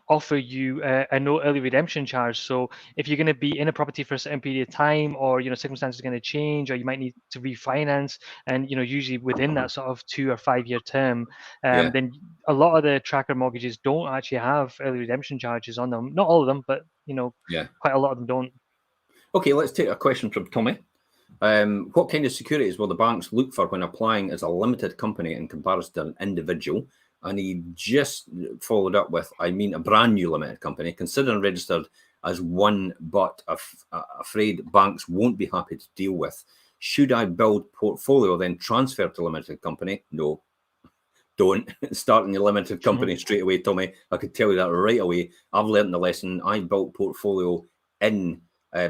offer you a no early redemption charge. So if you're going to be in a property for a certain period of time, or circumstances are going to change, or you might need to refinance, and usually within that sort of 2 or 5 year term, then a lot of the tracker mortgages don't actually have early redemption charges on them. Not all of them, but quite a lot of them don't. Okay, let's take a question from Tommy. What kind of securities will the banks look for when applying as a limited company in comparison to an individual? And he just followed up with, a brand new limited company, considered and registered as one, but afraid banks won't be happy to deal with. Should I build portfolio, then transfer to limited company? No, don't start in your limited company straight away, Tommy. I could tell you that right away. I've learned the lesson. I built portfolio in,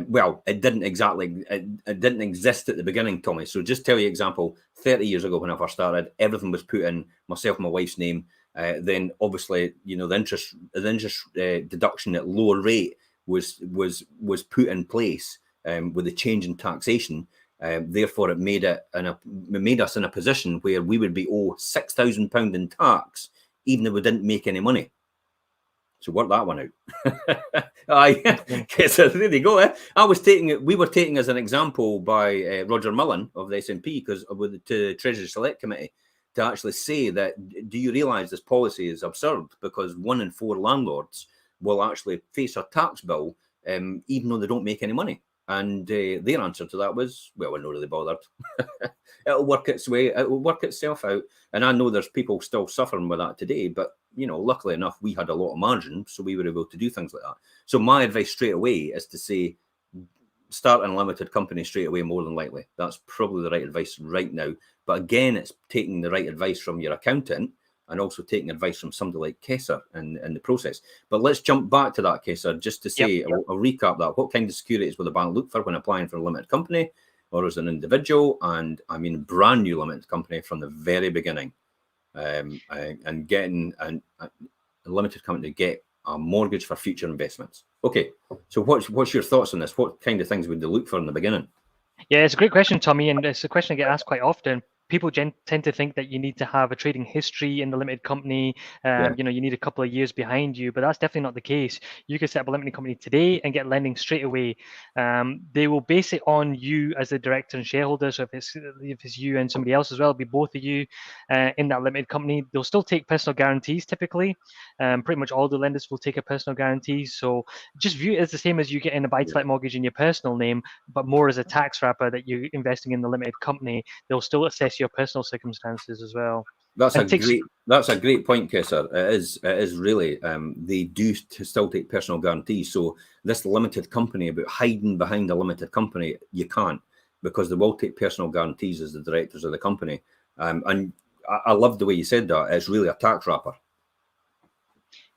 well, it didn't exist at the beginning, Tommy. So just tell you example, 30 years ago when I first started, everything was put in myself and my wife's name. Then obviously, you know, the interest deduction at lower rate was put in place with the change in taxation. Therefore, it made us in a position where we would be owed £6,000 in tax, even if we didn't make any money. So work that one out. So there you go. We were taken as an example by Roger Mullen of the S&P, because with the Treasury Select Committee, to actually say that, do you realise this policy is absurd, because 1 in 4 landlords will actually face a tax bill even though they don't make any money. And their answer to that was, well, we're not really bothered. It'll work its way. It will work itself out. And I know there's people still suffering with that today. But, you know, luckily enough, we had a lot of margin, so we were able to do things like that. So my advice straight away is to say, start in a limited company straight away, more than likely. That's probably the right advice right now. But again, it's taking the right advice from your accountant and also taking advice from somebody like Kessar in the process. But let's jump back to that, Kessar, just to say, I'll recap that. What kind of securities will the bank look for when applying for a limited company or as an individual? And I mean, brand new limited company from the very beginning, and getting a limited company to get a mortgage for future investments. Okay, so what's your thoughts on this? What kind of things would they look for in the beginning? Yeah, it's a great question, Tommy, and it's a question I get asked quite often. People tend to think that you need to have a trading history in the limited company. You know, you need a couple of years behind you, but that's definitely not the case. You can set up a limited company today and get lending straight away. They will base it on you as the director and shareholder. So if it's you and somebody else as well, it'll be both of you in that limited company. They'll still take personal guarantees typically. Pretty much all the lenders will take a personal guarantee. So just view it as the same as you getting a buy-to-let mortgage in your personal name, but more as a tax wrapper that you're investing in the limited company. They'll still assess your personal circumstances as well. That's a great point, Kessar. It is really. They do still take personal guarantees. So this limited company, about hiding behind a limited company, you can't, because they will take personal guarantees as the directors of the company. And I love the way you said that. It's really a tax wrapper.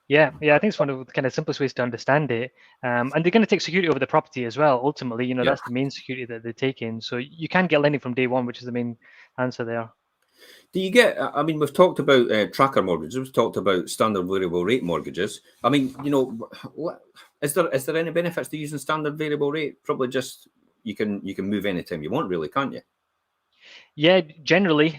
Yeah, I think it's one of the kind of simplest ways to understand it. And they're going to take security over the property as well. Ultimately, you know, that's the main security that they take in. So you can get lending from day one, which is the main answer there. Do you get, I mean, we've talked about tracker mortgages, we've talked about standard variable rate mortgages. I mean, you know, is there any benefits to using standard variable rate? Probably just, you can move anytime you want, really, can't you? Yeah, generally.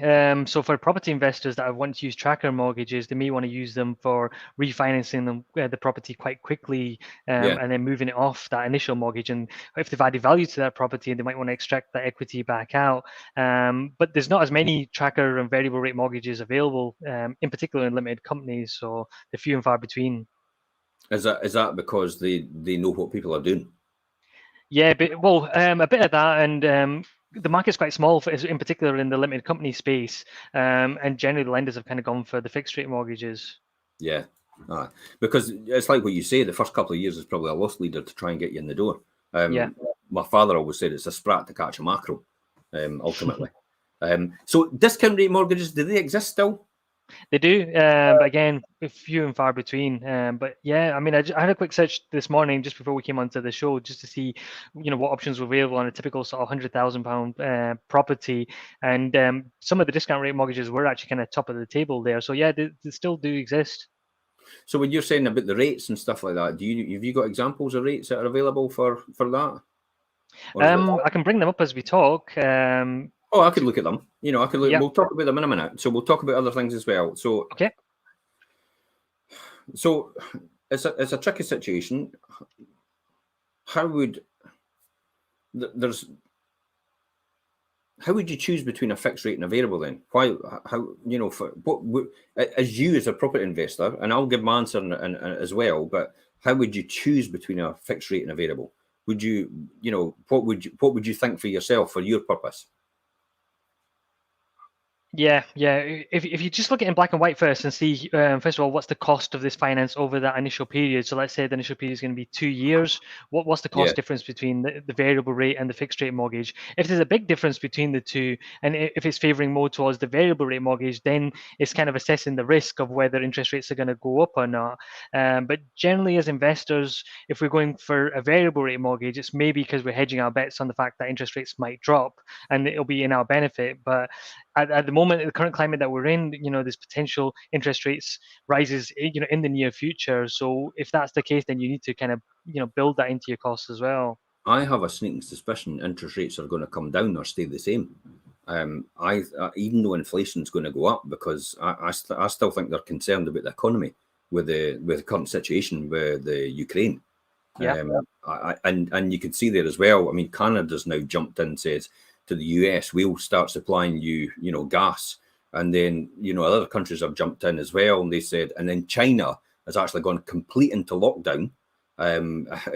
So for property investors that want to use tracker mortgages, they may want to use them for refinancing them, the property quite quickly, and then moving it off that initial mortgage. And if they've added value to that property, they might want to extract that equity back out. But there's not as many tracker and variable rate mortgages available, in particular in limited companies. So they're few and far between. Is that because they know what people are doing? Yeah, but a bit of that, and the market's quite small, in particular in the limited company space, and generally the lenders have kind of gone for the fixed rate mortgages. Yeah, because it's like what you say, the first couple of years is probably a loss leader to try and get you in the door. My father always said it's a sprat to catch a mackerel, ultimately. So discount rate mortgages, do they exist still? They do, but again, few and far between. But yeah, I mean, I had a quick search this morning just before we came onto the show, just to see, you know, what options were available on a typical sort of £100,000 property, and some of the discount rate mortgages were actually kind of top of the table there. So yeah, they still do exist. So when you're saying about the rates and stuff like that, have you got examples of rates that are available for that? I can bring them up as we talk. Oh, I could look at them. You know, I could look. We'll talk about them in a minute. So we'll talk about other things as well. So okay. So it's a tricky situation. How would you choose between a fixed rate and a variable then? Why? How, you know, for what as you as a property investor, and I'll give my answer as well. But how would you choose between a fixed rate and a variable? Would you, you know, what would you think for yourself for your purpose? Yeah. If you just look at it in black and white first and see, first of all, what's the cost of this finance over that initial period? So let's say the initial period is going to be 2 years. What's the Yeah. cost difference between the variable rate and the fixed rate mortgage? If there's a big difference between the two, and if it's favoring more towards the variable rate mortgage, then it's kind of assessing the risk of whether interest rates are going to go up or not. But generally, as investors, if we're going for a variable rate mortgage, it's maybe because we're hedging our bets on the fact that interest rates might drop and it'll be in our benefit. But at the moment, the current climate that we're in, there's potential interest rates rises, in the near future. So if that's the case, then you need to kind of, build that into your costs as well. I have a sneaking suspicion interest rates are going to come down or stay the same. Even though inflation is going to go up, because I still think they're concerned about the economy with the current situation with the Ukraine. Yeah. And you can see there as well. I mean, Canada's now jumped in and says to the US, we'll start supplying you, gas. And then, other countries have jumped in as well. And they said, and then China has actually gone complete into lockdown,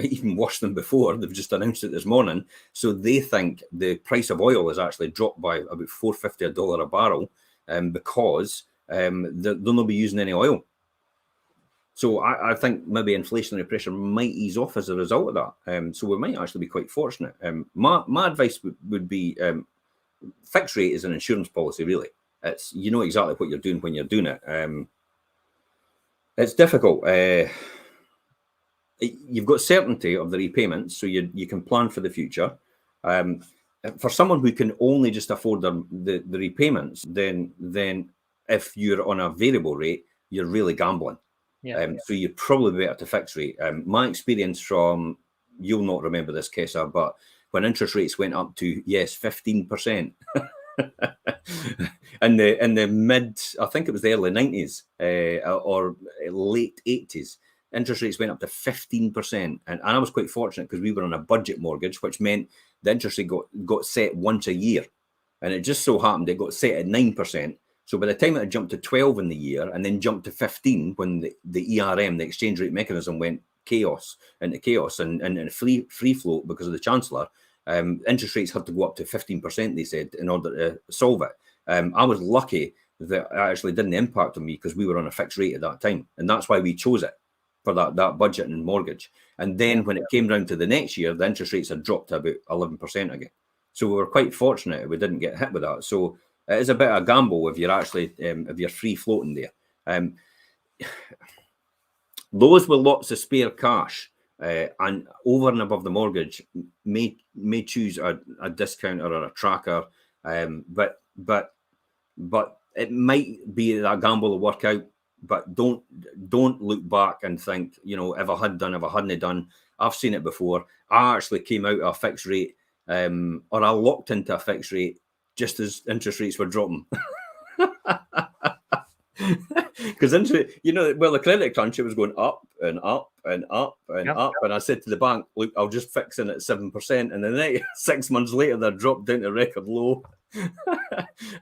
even worse than before. They've just announced it this morning. So they think the price of oil has actually dropped by about $4.50 a barrel, because they'll not be using any oil. So I think maybe inflationary pressure might ease off as a result of that. So we might actually be quite fortunate. My advice would be, fixed rate is an insurance policy, really. It's, you know exactly what you're doing when you're doing it. It's difficult. You've got certainty of the repayments, so you can plan for the future. For someone who can only just afford the repayments, then if you're on a variable rate, you're really gambling. Yeah. So you're probably better to fix rate. My experience from, you'll not remember this, Kessar, but when interest rates went up to 15%, in the mid, I think it was the early 90s or late 80s, interest rates went up to 15%, and I was quite fortunate because we were on a budget mortgage, which meant the interest rate got set once a year, and it just so happened it got set at 9%. So by the time it had jumped to 12 in the year and then jumped to 15 when the ERM, the exchange rate mechanism, went into chaos and free float because of the Chancellor, interest rates had to go up to 15%, they said, in order to solve it. I was lucky that it actually didn't impact on me because we were on a fixed rate at that time. And that's why we chose it for that budget and mortgage. And then when it came round to the next year, the interest rates had dropped to about 11% again. So we were quite fortunate we didn't get hit with that. So it is a bit of a gamble if you're actually if you're free floating there. Those with lots of spare cash and over and above the mortgage may choose a discounter or a tracker, but it might be that gamble will work out. But don't look back and think, if I hadn't done. I've seen it before. I actually came out of a fixed rate, or I locked into a fixed rate just as interest rates were dropping. Because the credit crunch, it was going up and up and up and up. And I said to the bank, look, I'll just fix in at 7%. And then 6 months later, they dropped down to record low.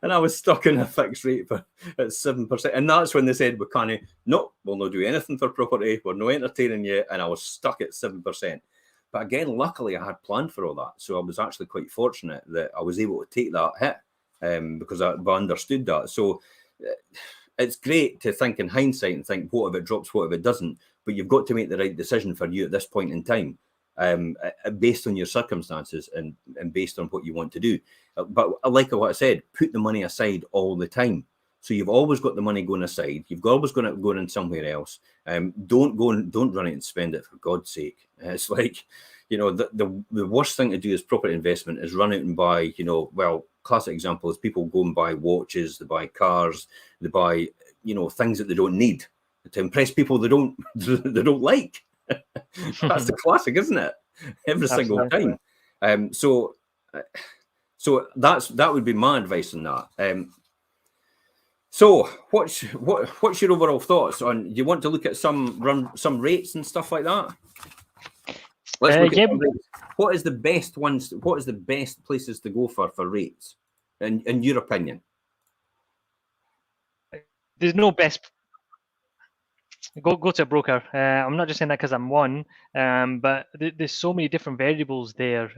And I was stuck in a fixed rate at 7%. And that's when they said, we'll not do anything for property. We're not entertaining you. And I was stuck at 7%. But again, luckily, I had planned for all that. So I was actually quite fortunate that I was able to take that hit because I understood that. So it's great to think in hindsight and think, what if it drops, what if it doesn't? But you've got to make the right decision for you at this point in time, based on your circumstances and based on what you want to do. But like what I said, put the money aside all the time. So you've always got the money going aside. You've always got it going in somewhere else. Don't run it and spend it, for God's sake. It's like, the worst thing to do as property investment is run out and buy, classic example is people go and buy watches, they buy cars, they buy, things that they don't need to impress people they don't like. That's the classic, isn't it? Every single time. So that would be my advice on that. So what's your overall thoughts on? Do you want to look at some rates and stuff like that? Let's look at some rates. What is the best ones? What is the best places to go for rates, in your opinion? There's no best. Go to a broker. I'm not just saying that because I'm one, but there's so many different variables there.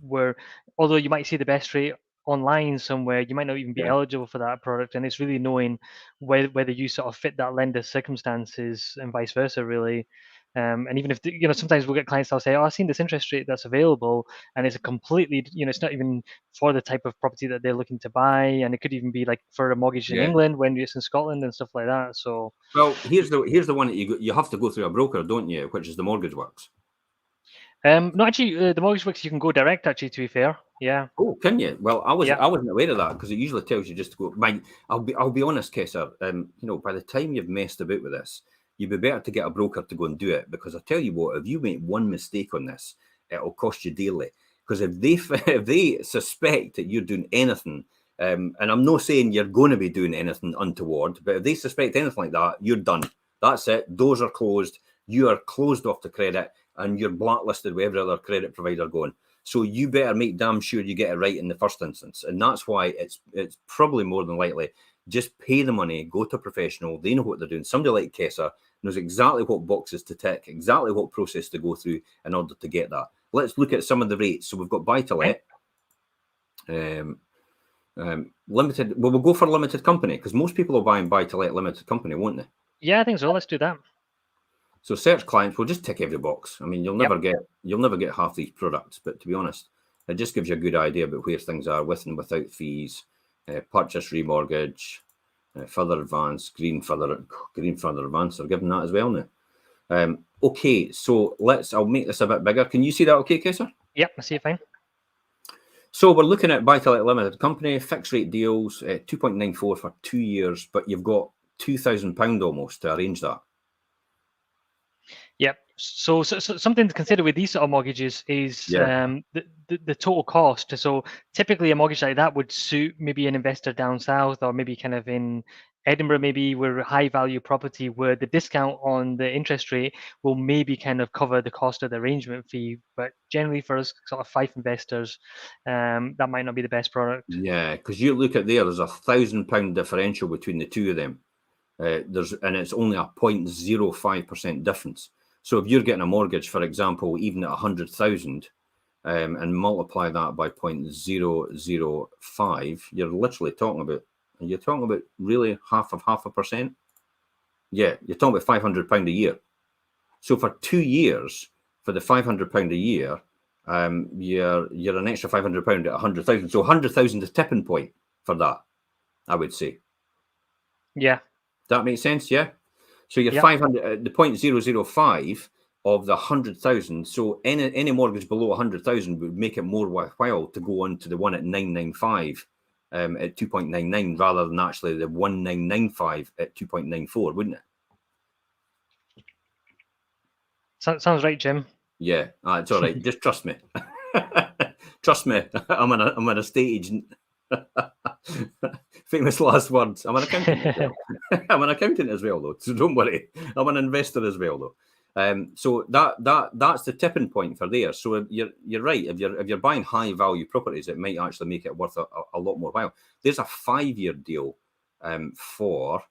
Where although you might see the best rate online somewhere, you might not even be eligible for that product. And it's really knowing whether you sort of fit that lender's circumstances and vice versa, really. And even if, sometimes we'll get clients that'll say, oh, I've seen this interest rate that's available, and it's a completely, it's not even for the type of property that they're looking to buy. And it could even be like for a mortgage in England when it's in Scotland and stuff like that. So, well, here's the one that you have to go through a broker, don't you? Which is the Mortgage Works. No, actually, the Mortgage Works, you can go direct, actually, to be fair. Yeah. Oh, can you? Well, I wasn't aware of that, because it usually tells you just to go. I'll be honest, Kessar. By the time you've messed about with this, you'd be better to get a broker to go and do it, because I tell you what, if you make one mistake on this, it'll cost you dearly. Because if they suspect that you're doing anything, and I'm not saying you're going to be doing anything untoward, but if they suspect anything like that, you're done. That's it. Doors are closed. You are closed off the credit, and you're blacklisted with every other credit provider going. So you better make damn sure you get it right in the first instance. And that's why it's probably more than likely just pay the money, go to a professional. They know what they're doing. Somebody like Kessar knows exactly what boxes to tick, exactly what process to go through in order to get that. Let's look at some of the rates. So we've got buy-to-let, limited. Well, we'll go for limited company, because most people will buy and buy-to-let limited company, won't they? Yeah, I think so. Let's do that. So search clients, we'll just tick every box. I mean, you'll never get half these products, but to be honest, it just gives you a good idea about where things are with and without fees, purchase, remortgage, further advance, green further advance. They're giving that as well now. Okay, so I'll make this a bit bigger. Can you see that okay, Kessar? Yep, I see it fine. So we're looking at buy-to-let limited company, fixed rate deals, 2.94 for 2 years, but you've got £2,000 almost to arrange that. Yep. So something to consider with these sort of mortgages is the total cost. So typically a mortgage like that would suit maybe an investor down south, or maybe kind of in Edinburgh, maybe we're a high value property where the discount on the interest rate will maybe kind of cover the cost of the arrangement fee. But generally for us sort of 5 investors, that might not be the best product. Yeah, because you look at there's £1,000 differential between the two of them. And it's only a 0.05% difference. So if you're getting a mortgage, for example, even at 100,000, and multiply that by 0.005, you're literally talking about really half of 0.5%. Yeah, you're talking about £500 a year. So for 2 years, for the £500 a year, you're an extra £500 at 100,000. So 100,000 is tipping point for that, I would say. Yeah. That makes sense, yeah? So you're 500, the 0.005 of the 100,000. So any mortgage below 100,000 would make it more worthwhile to go on to the one at 995 at 2.99 rather than actually the 1995 at 2.94, wouldn't it? Sounds right, Jim. Yeah, it's all right. Just trust me. Trust me. I'm an estate agent. Famous last words. I'm an accountant as well. I'm an accountant as well, though, so don't worry. I'm an investor as well, though. So that's the tipping point for there. So you're right. If you're buying high value properties, it might actually make it worth a lot more while. There's a 5-year deal for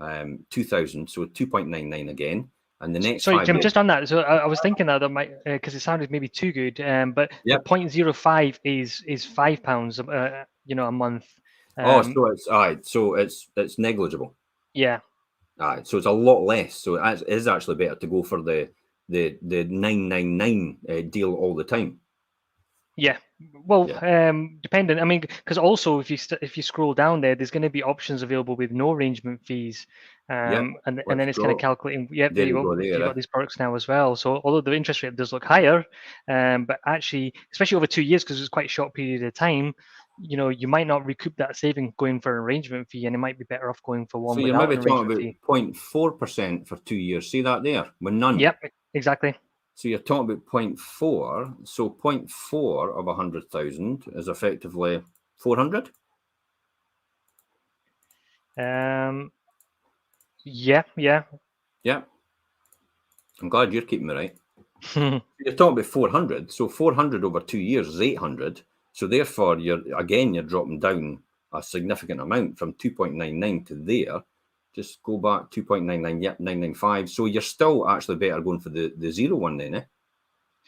2,000, so 2.99 again. And the next. Sorry, Jim, just on that. So I was thinking that might, because it sounded maybe too good. But the 0.05 is £5, a month. So it's all right. So it's negligible. Yeah. All right. So it's a lot less. So it is actually better to go for the 999 deal all the time. Yeah. Well, depending. I mean, because also if you scroll down there's going to be options available with no arrangement fees, and then it's kind of calculating. Yep, there you go. You've got these products now as well. So although the interest rate does look higher, but actually, especially over 2 years, because it's quite a short period of time, you might not recoup that saving going for an arrangement fee, and it might be better off going for one. So you're maybe talking about 0.4% for 2 years. See that there? With none. Yep, exactly. So you're talking about 0.4. So 0.4 of 100,000 is effectively 400. Yeah. I'm glad you're keeping me right. You're talking about 400. So 400 over 2 years is 800. So therefore, you're dropping down a significant amount from 2.99 to there. Just go back 2.99, 995. So you're still actually better going for the 0 one then, eh?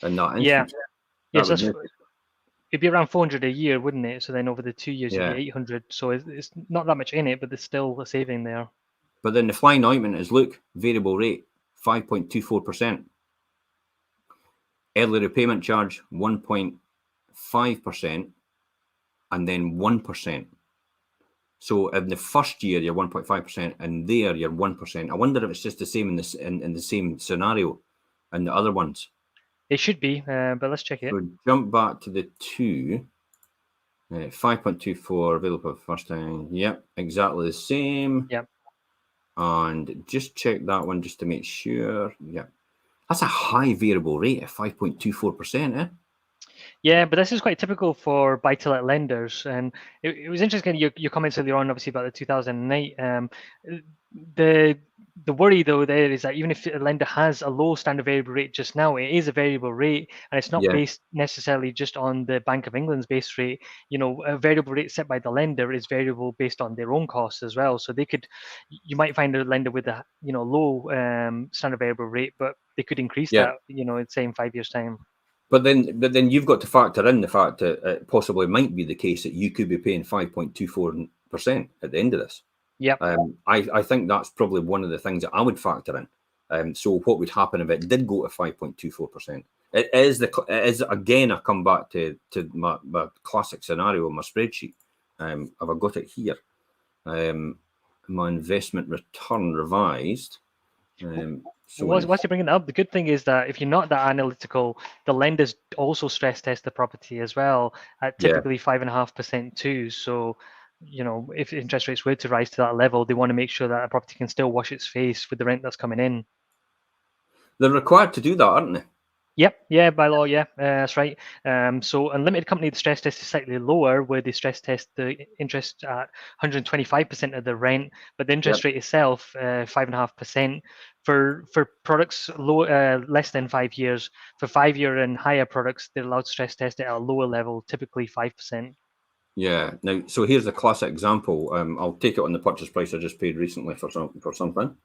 And that instance. Yes, it'd be around 400 a year, wouldn't it? So then over the 2 years, Yeah. you'd be 800. So it's not that much in it, but there's still a saving there. But then the flying ointment is, look, variable rate, 5.24%. Early repayment charge, 1.5%, and then 1%. So in the first year, you're 1.5%, and there you're 1%. I wonder if it's just the same in this in the same scenario and the other ones. It should be, but let's check it. So jump back to the 2. 5.24 available for the first time. Yep, exactly the same. Yep. And just check that one just to make sure. Yep. That's a high variable rate of 5.24%, eh? Yeah, but this is quite typical for buy-to-let lenders. And it was interesting, your comments earlier on, obviously, about the 2008. The worry, though, there is that even if a lender has a low standard variable rate just now, it is a variable rate, and it's not based necessarily just on the Bank of England's base rate. You know, a variable rate set by the lender is variable based on their own costs as well. So you might find a lender with a low standard variable rate, but they could increase that, say in 5 years' time. But then you've got to factor in the fact that it possibly might be the case that you could be paying 5.24% at the end of this. Yeah. I think that's probably one of the things that I would factor in. So what would happen if it did go to 5.24%? It is again, I come back to my classic scenario in my spreadsheet. Have I got it here? My investment return revised. So once you bring it up, the good thing is that if you're not that analytical, the lenders also stress test the property as well at typically 5.5% too. So, if interest rates were to rise to that level, they want to make sure that a property can still wash its face with the rent that's coming in. They're required to do that, aren't they? Yep, yeah, by law, yeah, that's right. So unlimited company, the stress test is slightly lower, where they stress test the interest at 125% of the rent, but the interest rate itself, 5.5%. For products less than 5 years, for 5-year and higher products, they're allowed to stress test it at a lower level, typically 5%. Yeah. Now, so here's a classic example. I'll take it on the purchase price I just paid recently for something.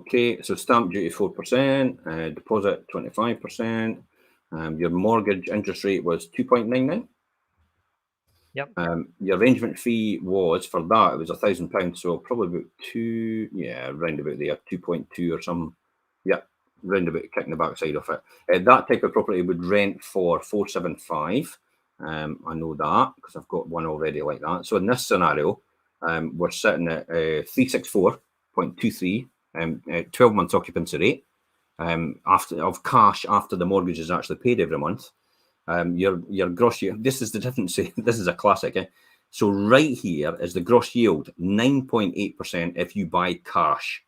Okay, so stamp duty 4%, deposit 25%. Your mortgage interest rate was 2.99. Yep. Your arrangement fee was, for that, it was £1,000, so probably about round about there, 2.2 or something. Yeah, round about kicking the backside of it. That type of property would rent for 475. I know that because I've got one already like that. So in this scenario, we're sitting at 364.23, 12 months occupancy rate, after cash after the mortgage is actually paid every month. Your gross yield, this is the difference. This is a classic. So right here is the gross yield, 9.8% if you buy cash.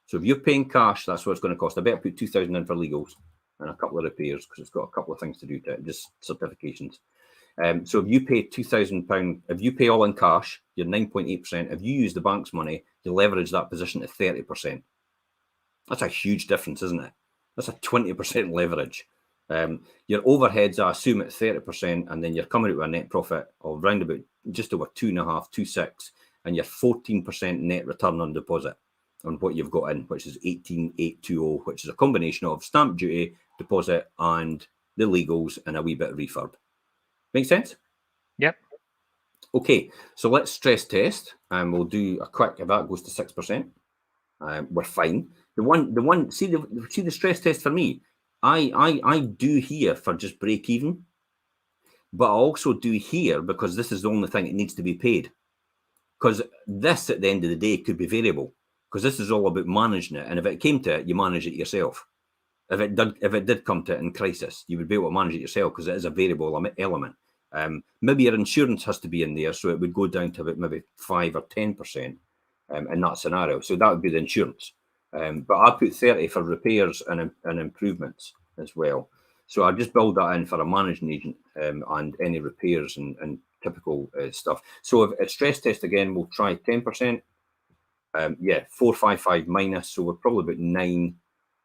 So if you're paying cash, that's what it's going to cost. I better put 2,000 in for legals and a couple of repairs because it's got a couple of things to do to it, just certifications. So if you pay £2,000, if you pay all in cash, you're 9.8%. If you use the bank's money, you leverage that position to 30%. That's a huge difference, isn't it? That's a 20% leverage. Your overheads, I assume, at 30%, and then you're coming out with a net profit of round about just over 2.5, 2.6, and your 14% net return on deposit on what you've got in, which is 18,820, which is a combination of stamp duty, deposit, and the legals and a wee bit of refurb. Make sense? Yep. Okay, so let's stress test, and we'll do a quick. If that goes to 6%, we're fine. The one. See the stress test for me. I do here for just break even, but I also do here because this is the only thing that needs to be paid. Because this, at the end of the day, could be variable. Because this is all about managing it, and if it came to it, you manage it yourself. If it did come to it in crisis, you would be able to manage it yourself because it is a variable element. Maybe your insurance has to be in there, so it would go down to about maybe 5 or 10% in that scenario. So that would be the insurance. But I put 30 for repairs and improvements as well. So I just build that in for a managing agent and any repairs and typical stuff. So if it's stress test again, we'll try 10%. 455 minus. So we're probably about 9.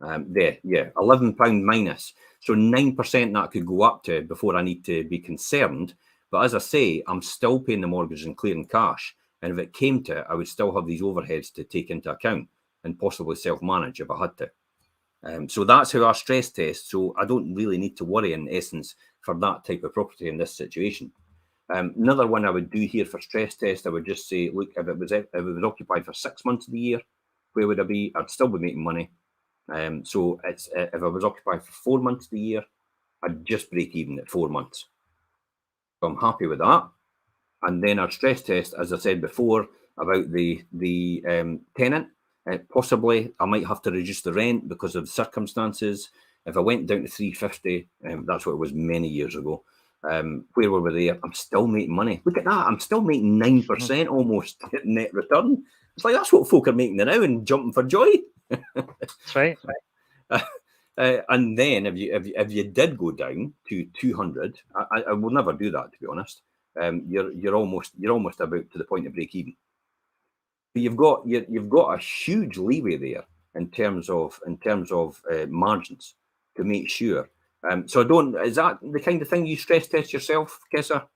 £11 minus. So 9% that could go up to before I need to be concerned. But as I say, I'm still paying the mortgage and clearing cash. And if it came to it, I would still have these overheads to take into account and possibly self-manage if I had to. So that's how I stress test. So I don't really need to worry, in essence, for that type of property in this situation. Another one I would do here for stress test, I would just say, look, if it was occupied for 6 months of the year, where would I be? I'd still be making money. So it's if I was occupied for 4 months of the year, I'd just break even at 4 months. So I'm happy with that. And then our stress test, as I said before, about the tenant, possibly I might have to reduce the rent because of circumstances. If I went down to 350, that's what it was many years ago. Where were we there? I'm still making money. Look at that. I'm still making 9% almost net return. It's like, that's what folk are making now and jumping for joy. That's right. And then if you did go down to 200, I will never do that, to be honest. You're almost about to the point of break even. But you've got a huge leeway there in terms of margins to make sure. So is that the kind of thing you stress test yourself, Kessar?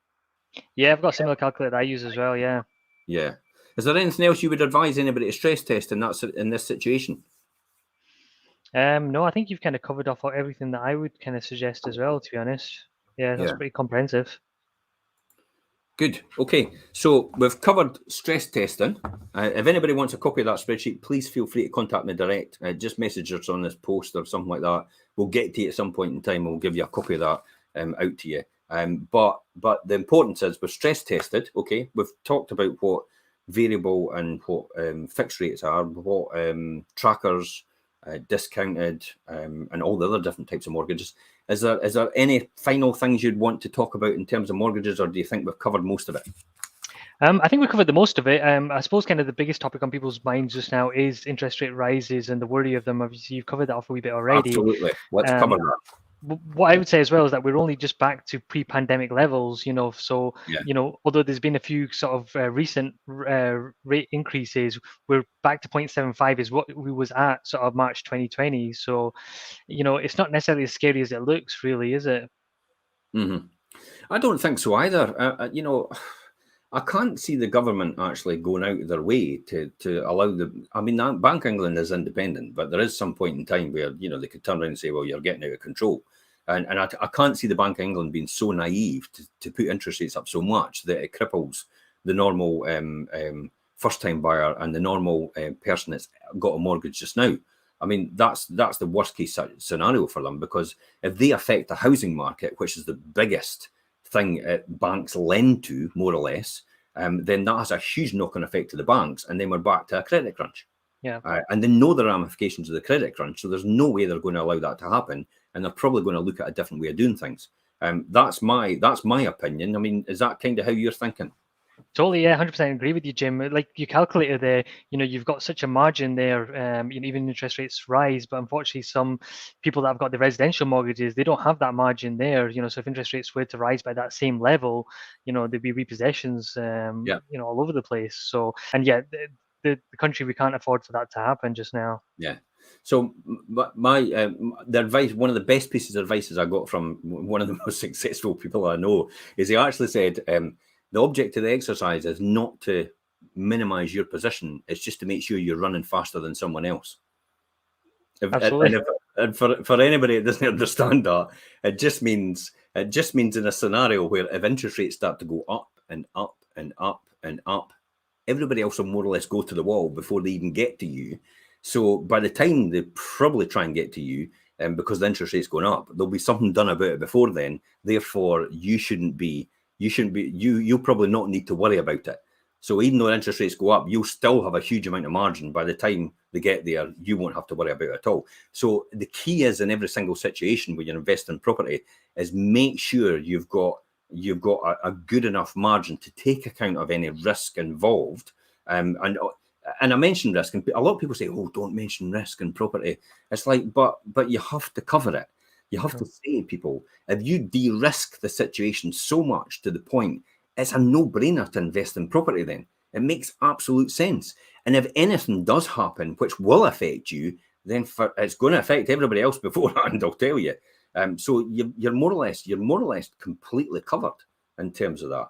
Yeah, I've got a similar calculator I use as well. Yeah. Yeah. Is there anything else you would advise anybody to stress test in this situation? No, I think you've kind of covered off everything that I would kind of suggest as well, to be honest. Yeah, that's pretty comprehensive. Good. Okay, so we've covered stress testing. If anybody wants a copy of that spreadsheet, please feel free to contact me direct. Just message us on this post or something like that. We'll get to you at some point in time. We'll give you a copy of that out to you. But the importance is we're stress tested. Okay, we've talked about what variable and what fixed rates are, what trackers, discounted, and all the other different types of mortgages. Is there any final things you'd want to talk about in terms of mortgages, or do you think we've covered most of it? I think we covered the most of it. I suppose kind of the biggest topic on people's minds just now is interest rate rises and the worry of them. Obviously, you've covered that off a wee bit already. Absolutely. Let's cover that. What I would say as well is that we're only just back to pre-pandemic levels, so although there's been a few sort of recent rate increases, we're back to 0.75 is what we was at sort of March 2020. So it's not necessarily as scary as it looks, really, is it? Mm-hmm. I don't think so either. I can't see the government actually going out of their way to allow Bank of England is independent, but there is some point in time where, they could turn around and say, well, you're getting out of control. And I can't see the Bank of England being so naive to put interest rates up so much that it cripples the normal first-time buyer and the normal person that's got a mortgage just now. I mean, that's the worst-case scenario for them, because if they affect the housing market, which is the biggest thing banks lend to, more or less, then that has a huge knock-on effect to the banks, and then we're back to a credit crunch. Yeah. And they know the ramifications of the credit crunch, so there's no way they're going to allow that to happen, and they're probably going to look at a different way of doing things. That's my opinion. I mean, is that kind of how you're thinking? Totally, yeah, 100% agree with you, Jim. Like your calculator there, you've got such a margin there. Even interest rates rise, but unfortunately, some people that have got the residential mortgages, they don't have that margin there. So if interest rates were to rise by that same level, there'd be repossessions, all over the place. So, and yet, the country, we can't afford for that to happen just now. Yeah. So the advice, one of the best pieces of advice I got from one of the most successful people I know, is he actually said, the object of the exercise is not to minimize your position. It's just to make sure you're running faster than someone else. Absolutely. And for anybody that doesn't understand that, it just means in a scenario where if interest rates start to go up and up and up and up, everybody else will more or less go to the wall before they even get to you. So by the time they probably try and get to you, because the interest rate's going up, there'll be something done about it before then. Therefore, you'll probably not need to worry about it. So even though interest rates go up, you'll still have a huge amount of margin. By the time they get there, you won't have to worry about it at all. So the key is, in every single situation where you're investing in property, is make sure you've got a good enough margin to take account of any risk involved. And I mentioned risk, and a lot of people say, "Oh, don't mention risk in property." It's like, but you have to cover it. You have to say to people, if you de-risk the situation so much to the point, it's a no-brainer to invest in property then. It makes absolute sense. And if anything does happen, which will affect you, then it's going to affect everybody else beforehand, I'll tell you. So you're more or less completely covered in terms of that.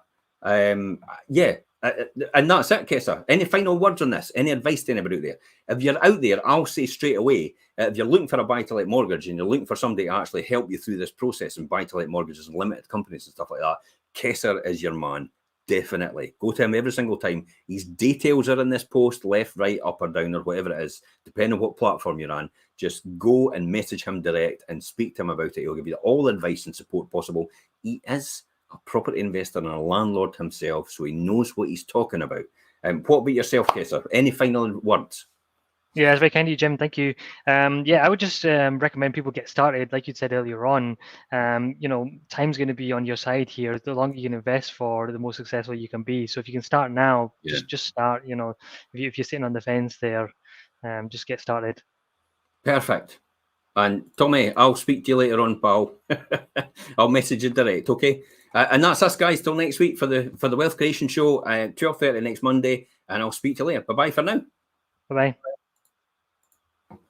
And that's it, Kessar. Any final words on this? Any advice to anybody out there? If you're out there, I'll say straight away, if you're looking for a buy-to-let mortgage and you're looking for somebody to actually help you through this process and buy-to-let mortgages and limited companies and stuff like that, Kessar is your man. Definitely. Go to him every single time. His details are in this post, left, right, up or down, or whatever it is, depending on what platform you're on. Just go and message him direct and speak to him about it. He'll give you all the advice and support possible. He is a property investor and a landlord himself, so he knows what he's talking about. What about yourself, Kessar? Any final words? Yeah, it's very kind of you, Jim. Thank you. Yeah, I would just recommend people get started. Like you said earlier on, time's going to be on your side here. The longer you can invest for, the more successful you can be. So if you can start now, just start. If you're sitting on the fence there, just get started. Perfect. And Tommy, I'll speak to you later on, pal. I'll message you direct, okay? And that's us, guys. Till next week for the Wealth Creation Show, 12:30 next Monday. And I'll speak to you later. Bye-bye for now. Bye-bye.